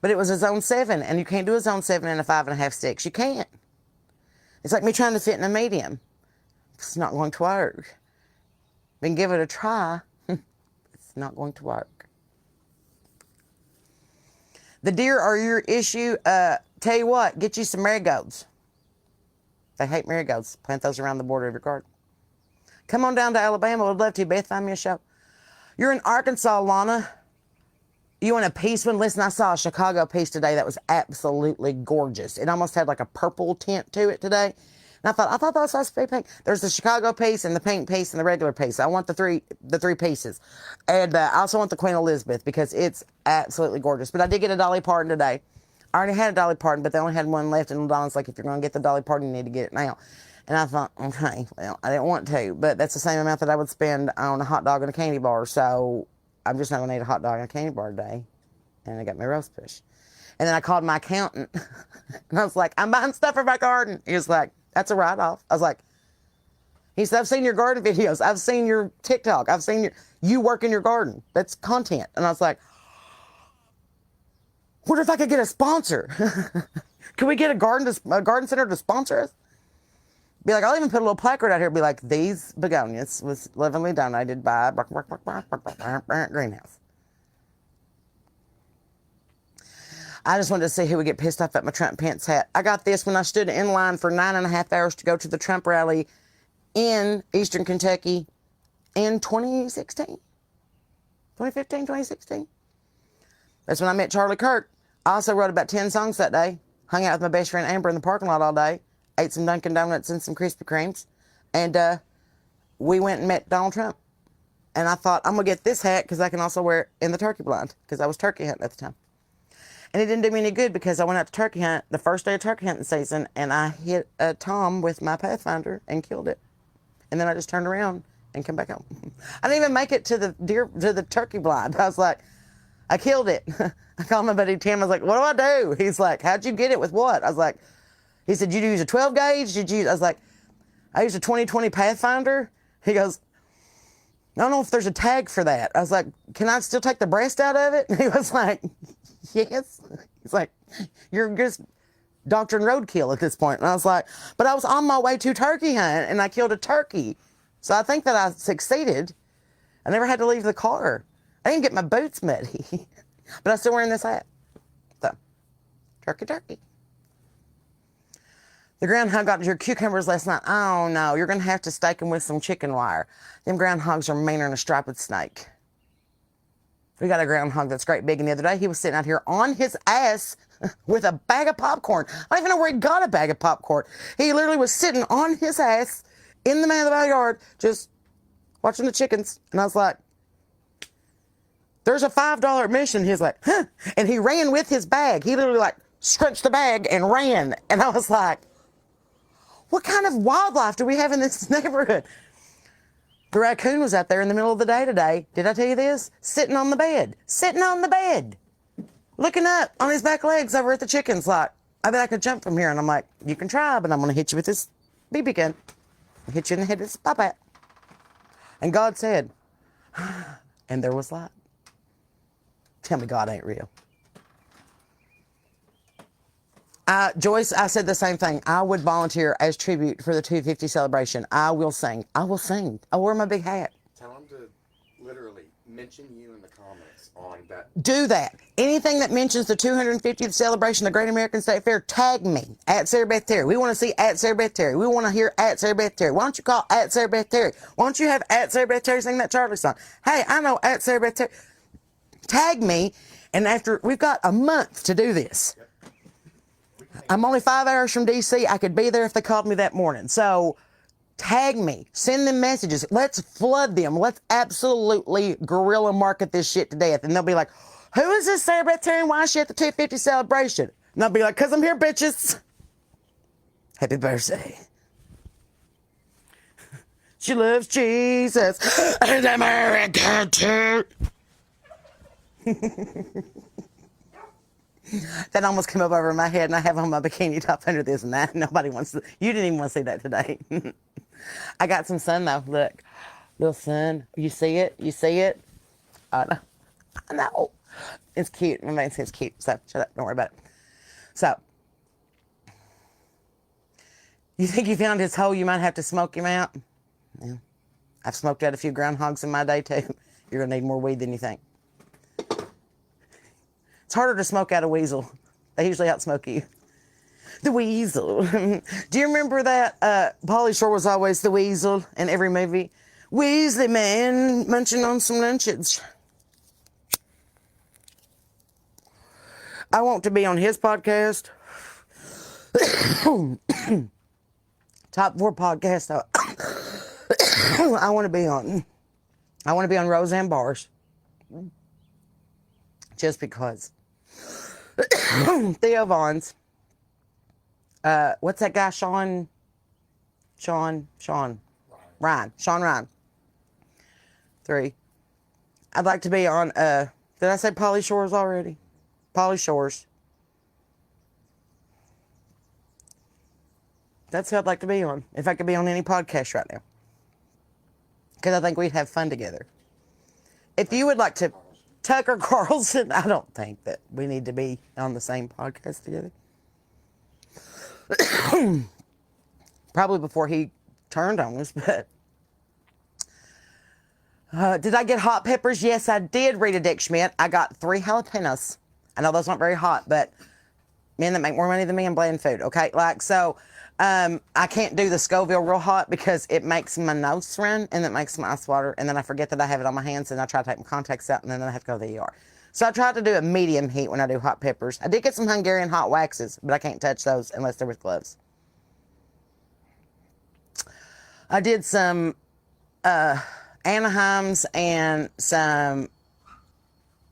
But it was a zone 7, and you can't do a zone 7 in a 5.5/6. You can't. It's like me trying to fit in a medium. It's not going to work. Then give it a try. It's not going to work. The deer are your issue. Tell you what, get you some marigolds. They hate marigolds. Plant those around the border of your garden. Come on down to Alabama. Would love to. Beth, find me a show. You're in Arkansas, Lana. You want a peace one? Listen, I saw a Chicago piece today that was absolutely gorgeous. It almost had like a purple tint to it today. And I thought that was supposed to be pink. There's the Chicago piece and the pink piece and the regular piece. I want the three pieces. And I also want the Queen Elizabeth because it's absolutely gorgeous. But I did get a Dolly Parton today. I already had a Dolly Parton, but they only had one left. And Donna's like, if you're going to get the Dolly Parton, you need to get it now. And I thought, okay, well, I didn't want to. But that's the same amount that I would spend on a hot dog and a candy bar. So I'm just not going to eat a hot dog and a candy bar today. And I got my roast push. And then I called my accountant. And I was like, I'm buying stuff for my garden. He was like, that's a write-off. I was like, he said, I've seen your garden videos. I've seen your TikTok. I've seen you work in your garden. That's content. And I was like, wonder if I could get a sponsor. Can we get a garden center to sponsor us? Be like, I'll even put a little placard out here. Be like, these begonias was lovingly donated by Greenhouse. I just wanted to see who would get pissed off at my Trump pants hat. I got this when I stood in line for 9.5 hours to go to the Trump rally in Eastern Kentucky in 2016. 2016. That's when I met Charlie Kirk. I also wrote about 10 songs that day. Hung out with my best friend Amber in the parking lot all day. Ate some Dunkin' Donuts and some Krispy Kremes. And we went and met Donald Trump. And I thought, I'm going to get this hat because I can also wear it in the turkey blind because I was turkey hunting at the time. And it didn't do me any good because I went out to turkey hunt the first day of turkey hunting season and I hit a tom with my Pathfinder and killed it. And then I just turned around and came back home. I didn't even make it to the turkey blind. I was like, I killed it. I called my buddy Tim. I was like, what do I do? He's like, how'd you get it with what? I was like, he said, did you use a 12 gauge? I was like, I used a 2020 Pathfinder. He goes, I don't know if there's a tag for that. I was like, can I still take the breast out of it? And he was like, yes. He's like, you're just doctoring roadkill at this point. And I was like, but I was on my way to turkey hunt and I killed a turkey. So I think that I succeeded. I never had to leave the car. I didn't get my boots muddy, but I'm still wearing this hat. So, turkey. The groundhog got your cucumbers last night. Oh no, you're going to have to stake them with some chicken wire. Them groundhogs are meaner than a striped snake. We got a groundhog that's great big, and the other day he was sitting out here on his ass with a bag of popcorn. I don't even know where he got a bag of popcorn. He literally was sitting on his ass in the man of the backyard just watching the chickens. And I was like, there's a $5 admission. He's like, huh. And he ran with his bag. He literally like scrunched the bag and ran. And I was like, what kind of wildlife do we have in this neighborhood? The raccoon was out there in the middle of the day today. Did I tell you this? Sitting on the bed. Looking up on his back legs over at the chickens like, I bet I could jump from here. And I'm like, you can try, but I'm going to hit you with this BB gun. I'll hit you in the head with this pop hat. And God said, and there was light. Tell me God ain't real. Joyce, I said the same thing. I would volunteer as tribute for the 250 celebration. I will sing. I'll wear my big hat. Tell them to literally mention you in the comments on that. Do that. Anything that mentions the 250th celebration of the Great American State Fair, tag me at Sarah Beth Terry. We want to see at Sarah Beth Terry. We want to hear at Sarah Beth Terry. Why don't you call at Sarah Beth Terry? Why don't you have at Sarah Beth Terry sing that Charlie song? Hey, I know at Sarah Beth Terry. Tag me, and after we've got a month to do this. Yep. I'm only 5 hours from DC. I could be there if they called me that morning. So tag me, send them messages. Let's flood them. Let's absolutely guerrilla market this shit to death. And they'll be like, who is this Sarah Beth Terry and why is she at the 250 celebration? And I'll be like, because I'm here, bitches. Happy birthday. She loves Jesus and America too. That almost came up over my head, and I have on my bikini top under this, and that nobody wants to. You didn't even want to see that today. I got some sun though. Look, little sun. You see it? I know. It's cute. My man says it's cute. So shut up. Don't worry about it. So, you think you found his hole? You might have to smoke him out. Yeah. I've smoked out a few groundhogs in my day too. You're gonna need more weed than you think. It's harder to smoke out a weasel. They usually outsmoke you. The weasel. Do you remember that Pauly Shore was always the weasel in every movie? Weasley man munching on some lunches. I want to be on his podcast. Top 4 podcasts I want to be on. I want to be on Roseanne Barr's. Just because. Theo Vaughn's. What's that guy? Sean Ryan. 3. I'd like to be on, did I say Pauly Shores already? Pauly Shores. That's who I'd like to be on. If I could be on any podcast right now. Because I think we'd have fun together. If you would like to, Tucker Carlson, I don't think that we need to be on the same podcast together. Probably before he turned on us, but. Did I get hot peppers? Yes, I did, Rita Dick Schmidt. I got 3 jalapenos. I know those aren't very hot, but men that make more money than me in bland food, okay? I can't do the Scoville real hot because it makes my nose run and it makes my ice water, and then I forget that I have it on my hands, and I try to take my contacts out, and then I have to go to the ER. So I tried to do a medium heat when I do hot peppers. I did get some Hungarian hot waxes, but I can't touch those unless they're with gloves. I did some Anaheims and some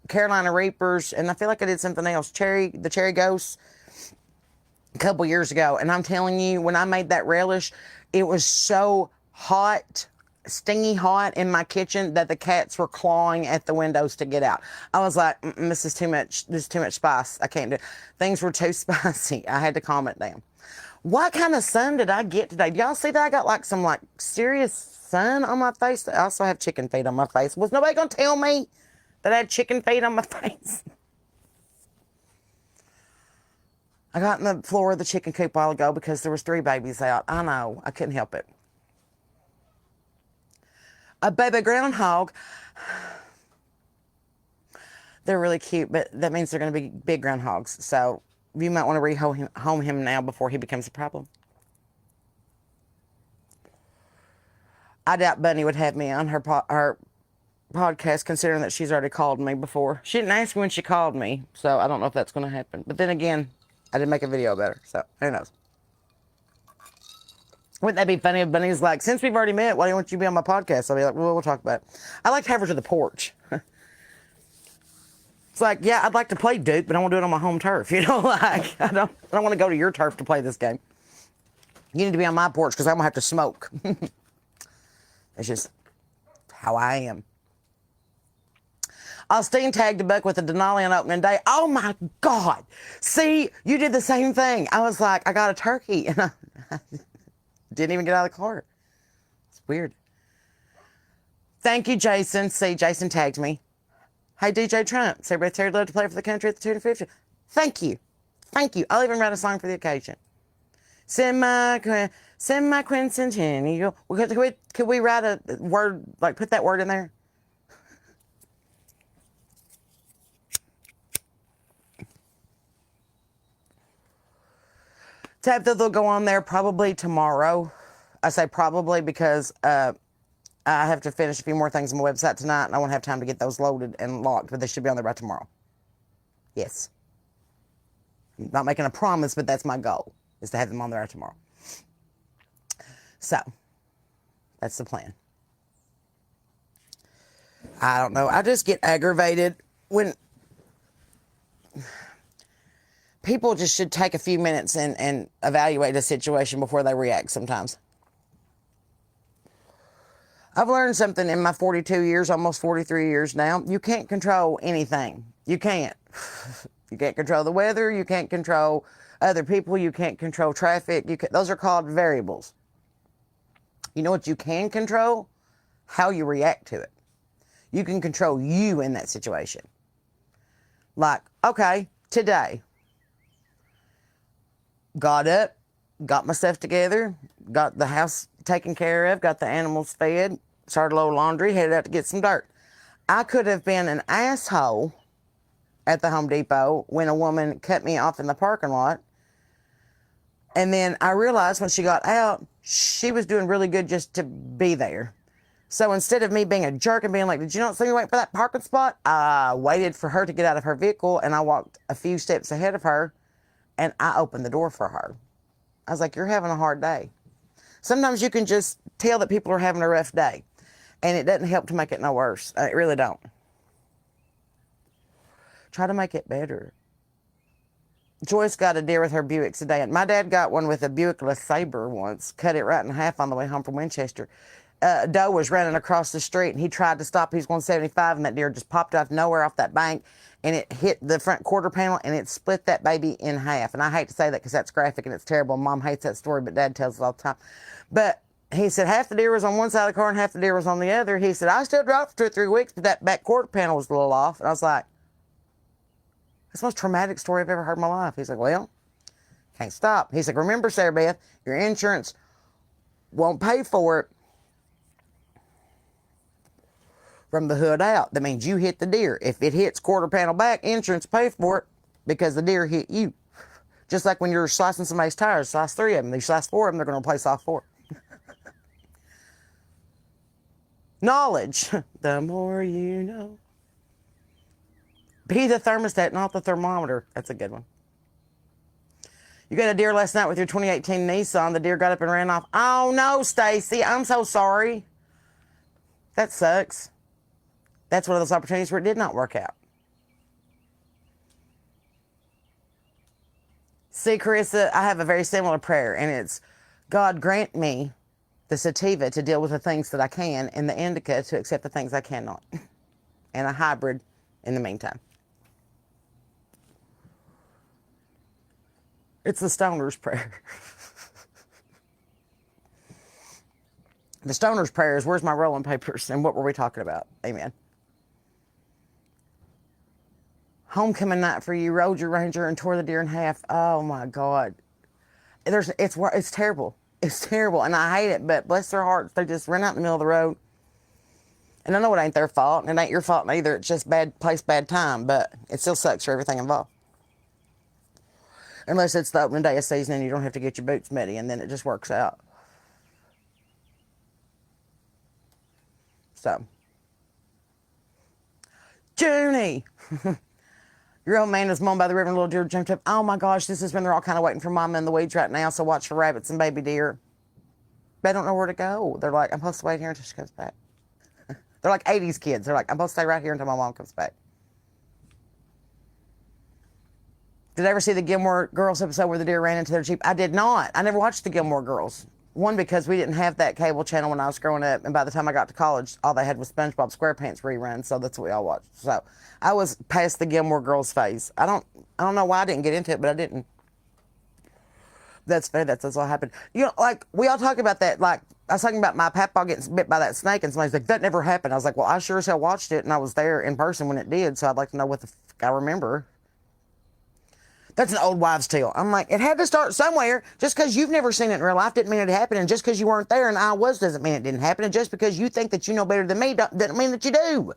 Carolina Reapers, and I feel like I did something else, the Cherry Ghosts, a couple years ago. And I'm telling you, when I made that relish, it was so hot, stingy hot in my kitchen that the cats were clawing at the windows to get out. I was like, this is too much spice. I can't do it. Things were too spicy. I had to calm it down. What kind of sun did I get today? Do y'all see that? I got some serious sun on my face. I also have chicken feet on my face. Was nobody going to tell me that I had chicken feet on my face? I got in the floor of the chicken coop a while ago because there was 3 babies out. I know. I couldn't help it. A baby groundhog. They're really cute, but that means they're going to be big groundhogs. So you might want to rehome him now before he becomes a problem. I doubt Bunny would have me on her podcast, considering that she's already called me before. She didn't ask me when she called me, so I don't know if that's going to happen. But then again, I did make a video about her, so who knows? Wouldn't that be funny if Bunny's like, since we've already met, why don't you be on my podcast? I'll be like, well, we'll talk about it. I like to have her to the porch. It's like, yeah, I'd like to play Duke, but I want to do it on my home turf. I don't want to go to your turf to play this game. You need to be on my porch because I'm going to have to smoke. It's just how I am. Austin tagged a buck with a Denali on opening day. Oh my God. See, you did the same thing. I was like, I got a turkey and I didn't even get out of the car. It's weird. Thank you, Jason. See, Jason tagged me. Hey, DJ Trump. Sarah Beth Terry, love to play for the country at the 250. Thank you. Thank you. I'll even write a song for the occasion. Send my quincentennial. Could we write a word, put that word in there? Tabitha, they'll go on there probably tomorrow. I say probably because I have to finish a few more things on my website tonight, and I won't have time to get those loaded and locked, but they should be on there by tomorrow. Yes. I'm not making a promise, but that's my goal, is to have them on there tomorrow. So, that's the plan. I don't know. I just get aggravated when people just should take a few minutes and evaluate a situation before they react sometimes. I've learned something in my 42 years, almost 43 years now. You can't control anything. You can't. You can't control the weather. You can't control other people. You can't control traffic. Those are called variables. You know what you can control? How you react to it. You can control you in that situation. Like, okay, today, got up, got my stuff together, got the house taken care of, got the animals fed, started a load of laundry, headed out to get some dirt. I could have been an asshole at the Home Depot when a woman cut me off in the parking lot. And then I realized when she got out, she was doing really good just to be there. So instead of me being a jerk and being like, did you not see me wait for that parking spot? I waited for her to get out of her vehicle, and I walked a few steps ahead of her, and I opened the door for her. I was like, you're having a hard day. Sometimes you can just tell that people are having a rough day, and it doesn't help to make it no worse. It really don't. Try to make it better. Joyce got a deer with her Buick sedan. My dad got one with a Buick LeSabre once, cut it right in half on the way home from Winchester. Doe was running across the street, and he tried to stop. He was going 75, and that deer just popped out of nowhere off that bank, and it hit the front quarter panel, and it split that baby in half. And I hate to say that because that's graphic and it's terrible. Mom hates that story, but Dad tells it all the time. But he said half the deer was on one side of the car and half the deer was on the other. He said, I still dropped for 2 or 3 weeks, but that back quarter panel was a little off. And I was like, that's the most traumatic story I've ever heard in my life. He's like, well, can't stop. He's like, remember, Sarah Beth, your insurance won't pay for it from the hood out. That means you hit the deer. If it hits quarter panel back, insurance pay for it because the deer hit you. Just like when you're slicing somebody's tires, slice 3 of them. You slice 4 of them, they're going to replace all 4. Knowledge. The more you know. Be the thermostat, not the thermometer. That's a good one. You got a deer last night with your 2018 Nissan. The deer got up and ran off. Oh, no, Stacy. I'm so sorry. That sucks. That's one of those opportunities where it did not work out. See, Carissa, I have a very similar prayer, and it's, God, grant me the sativa to deal with the things that I can and the indica to accept the things I cannot. And a hybrid in the meantime. It's the stoner's prayer. The stoner's prayer is, where's my rolling papers and what were we talking about? Amen. Homecoming night for you, rode your Ranger and tore the deer in half. Oh my God. It's terrible. It's terrible. And I hate it, but bless their hearts, they just ran out in the middle of the road. And I know it ain't their fault, and it ain't your fault either. It's just bad place, bad time, but it still sucks for everything involved. Unless it's the opening day of season and you don't have to get your boots muddy, and then it just works out. So. Junie! Your old man is mown by the river and a little deer jumped up. Oh my gosh, this has been, they're all kind of waiting for Mama in the weeds right now, so watch for rabbits and baby deer. They don't know where to go. They're like, I'm supposed to wait here until she comes back. They're like 80s kids. They're like, I'm supposed to stay right here until my mom comes back. Did I ever see the Gilmore Girls episode where the deer ran into their Jeep? I did not. I never watched the Gilmore Girls. One, because we didn't have that cable channel when I was growing up, and by the time I got to college, all they had was SpongeBob SquarePants reruns, so that's what we all watched. So I was past the Gilmore Girls phase. I don't know why I didn't get into it, but I didn't. That's fair. That's what happened. You know, like, we all talk about that. Like, I was talking about my papaw getting bit by that snake, and somebody's like, that never happened. I was like, well, I sure as hell watched it, and I was there in person when it did, so I'd like to know what the fuck I remember. That's an old wives' tale. I'm like, it had to start somewhere. Just because you've never seen it in real life didn't mean it happened, and just because you weren't there and I was doesn't mean it didn't happen, and just because you think that you know better than me doesn't mean that you do.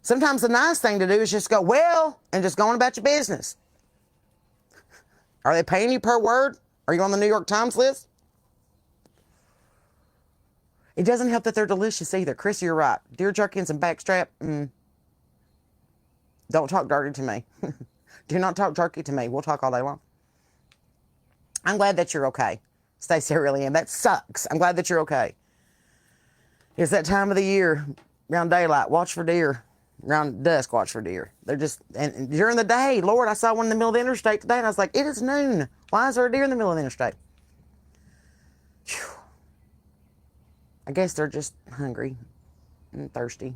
Sometimes the nice thing to do is just go, well, and just go on about your business. Are they paying you per word? Are you on the New York Times list? It doesn't help that they're delicious either. Chris, you're right. Deer jerky and some backstrap. Don't talk dirty to me. Do not talk jerky to me. We'll talk all day long. I'm glad that you're okay. Stacey, I really am. That sucks. I'm glad that you're okay. It's that time of the year, around daylight, watch for deer. Around dusk, watch for deer. They're just, and during the day, Lord, I saw one in the middle of the interstate today, and I was like, it is noon. Why is there a deer in the middle of the interstate? Whew. I guess they're just hungry and thirsty.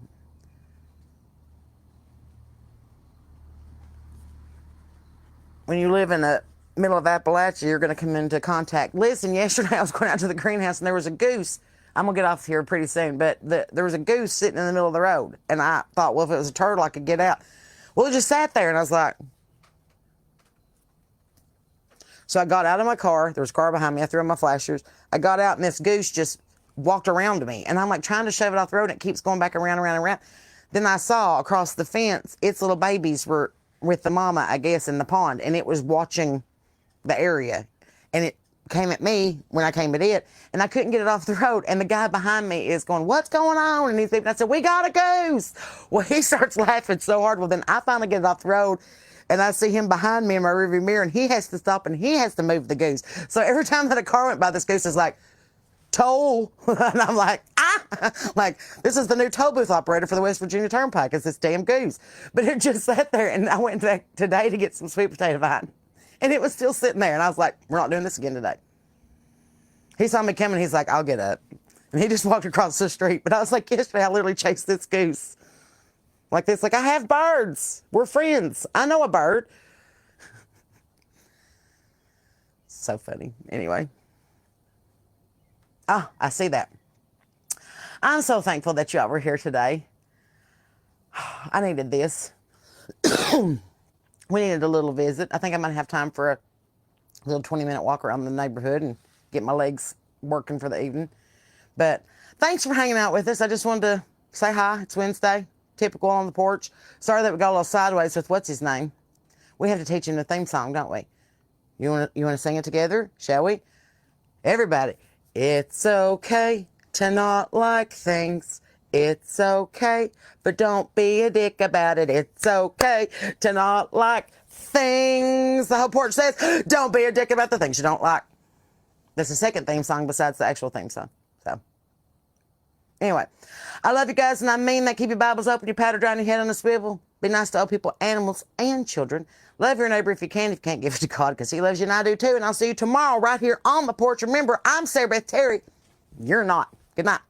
When you live in the middle of Appalachia, you're going to come into contact. Listen, yesterday I was going out to the greenhouse and there was a goose. I'm going to get off here pretty soon, but there was a goose sitting in the middle of the road. And I thought, well, if it was a turtle, I could get out. Well, it just sat there and I was like, so I got out of my car. There was a car behind me. I threw on my flashers. I got out and this goose just walked around me. And I'm like trying to shove it off the road and it keeps going back around. Then I saw across the fence, its little babies were with the mama, I guess, in the pond, and it was watching the area, and it came at me when I came at it, and I couldn't get it off the road. And the guy behind me is going, "What's going on?" And I said, "We got a goose." Well, he starts laughing so hard. Well, then I finally get it off the road, and I see him behind me in my rearview mirror, and he has to stop and he has to move the goose. So every time that a car went by, this goose is like, "Toll." And I'm like, like, this is the new toll booth operator for the West Virginia Turnpike. It's this damn goose. But it just sat there, and I went back today to get some sweet potato vine, and it was still sitting there. And I was like, "We're not doing this again today." He saw me coming. He's like, "I'll get up." And he just walked across the street. But I was like, yesterday, I literally chased this goose like this. Like, I have birds. We're friends. I know a bird. So funny. Anyway. Oh, I see that. I'm so thankful that y'all were here today. I needed this. We needed a little visit. I think I might have time for a little 20-minute walk around the neighborhood and get my legs working for the evening. But thanks for hanging out with us. I just wanted to say hi. It's Wednesday. Typical on the porch. Sorry that we got a little sideways with what's his name. We have to teach him the theme song, don't we? You want to sing it together? Shall we? Everybody. It's okay to not like things. It's okay, but don't be a dick about it. It's okay to not like things. The whole porch says, don't be a dick about the things you don't like. That's the second theme song besides the actual theme song. So, anyway, I love you guys, and I mean that. Keep your Bibles open, your powder dry, and your head on a swivel. Be nice to old people, animals, and children. Love your neighbor if you can. If you can't, give it to God, because he loves you, and I do too. And I'll see you tomorrow right here on the porch. Remember, I'm Sarah Beth Terry. You're not. Good night.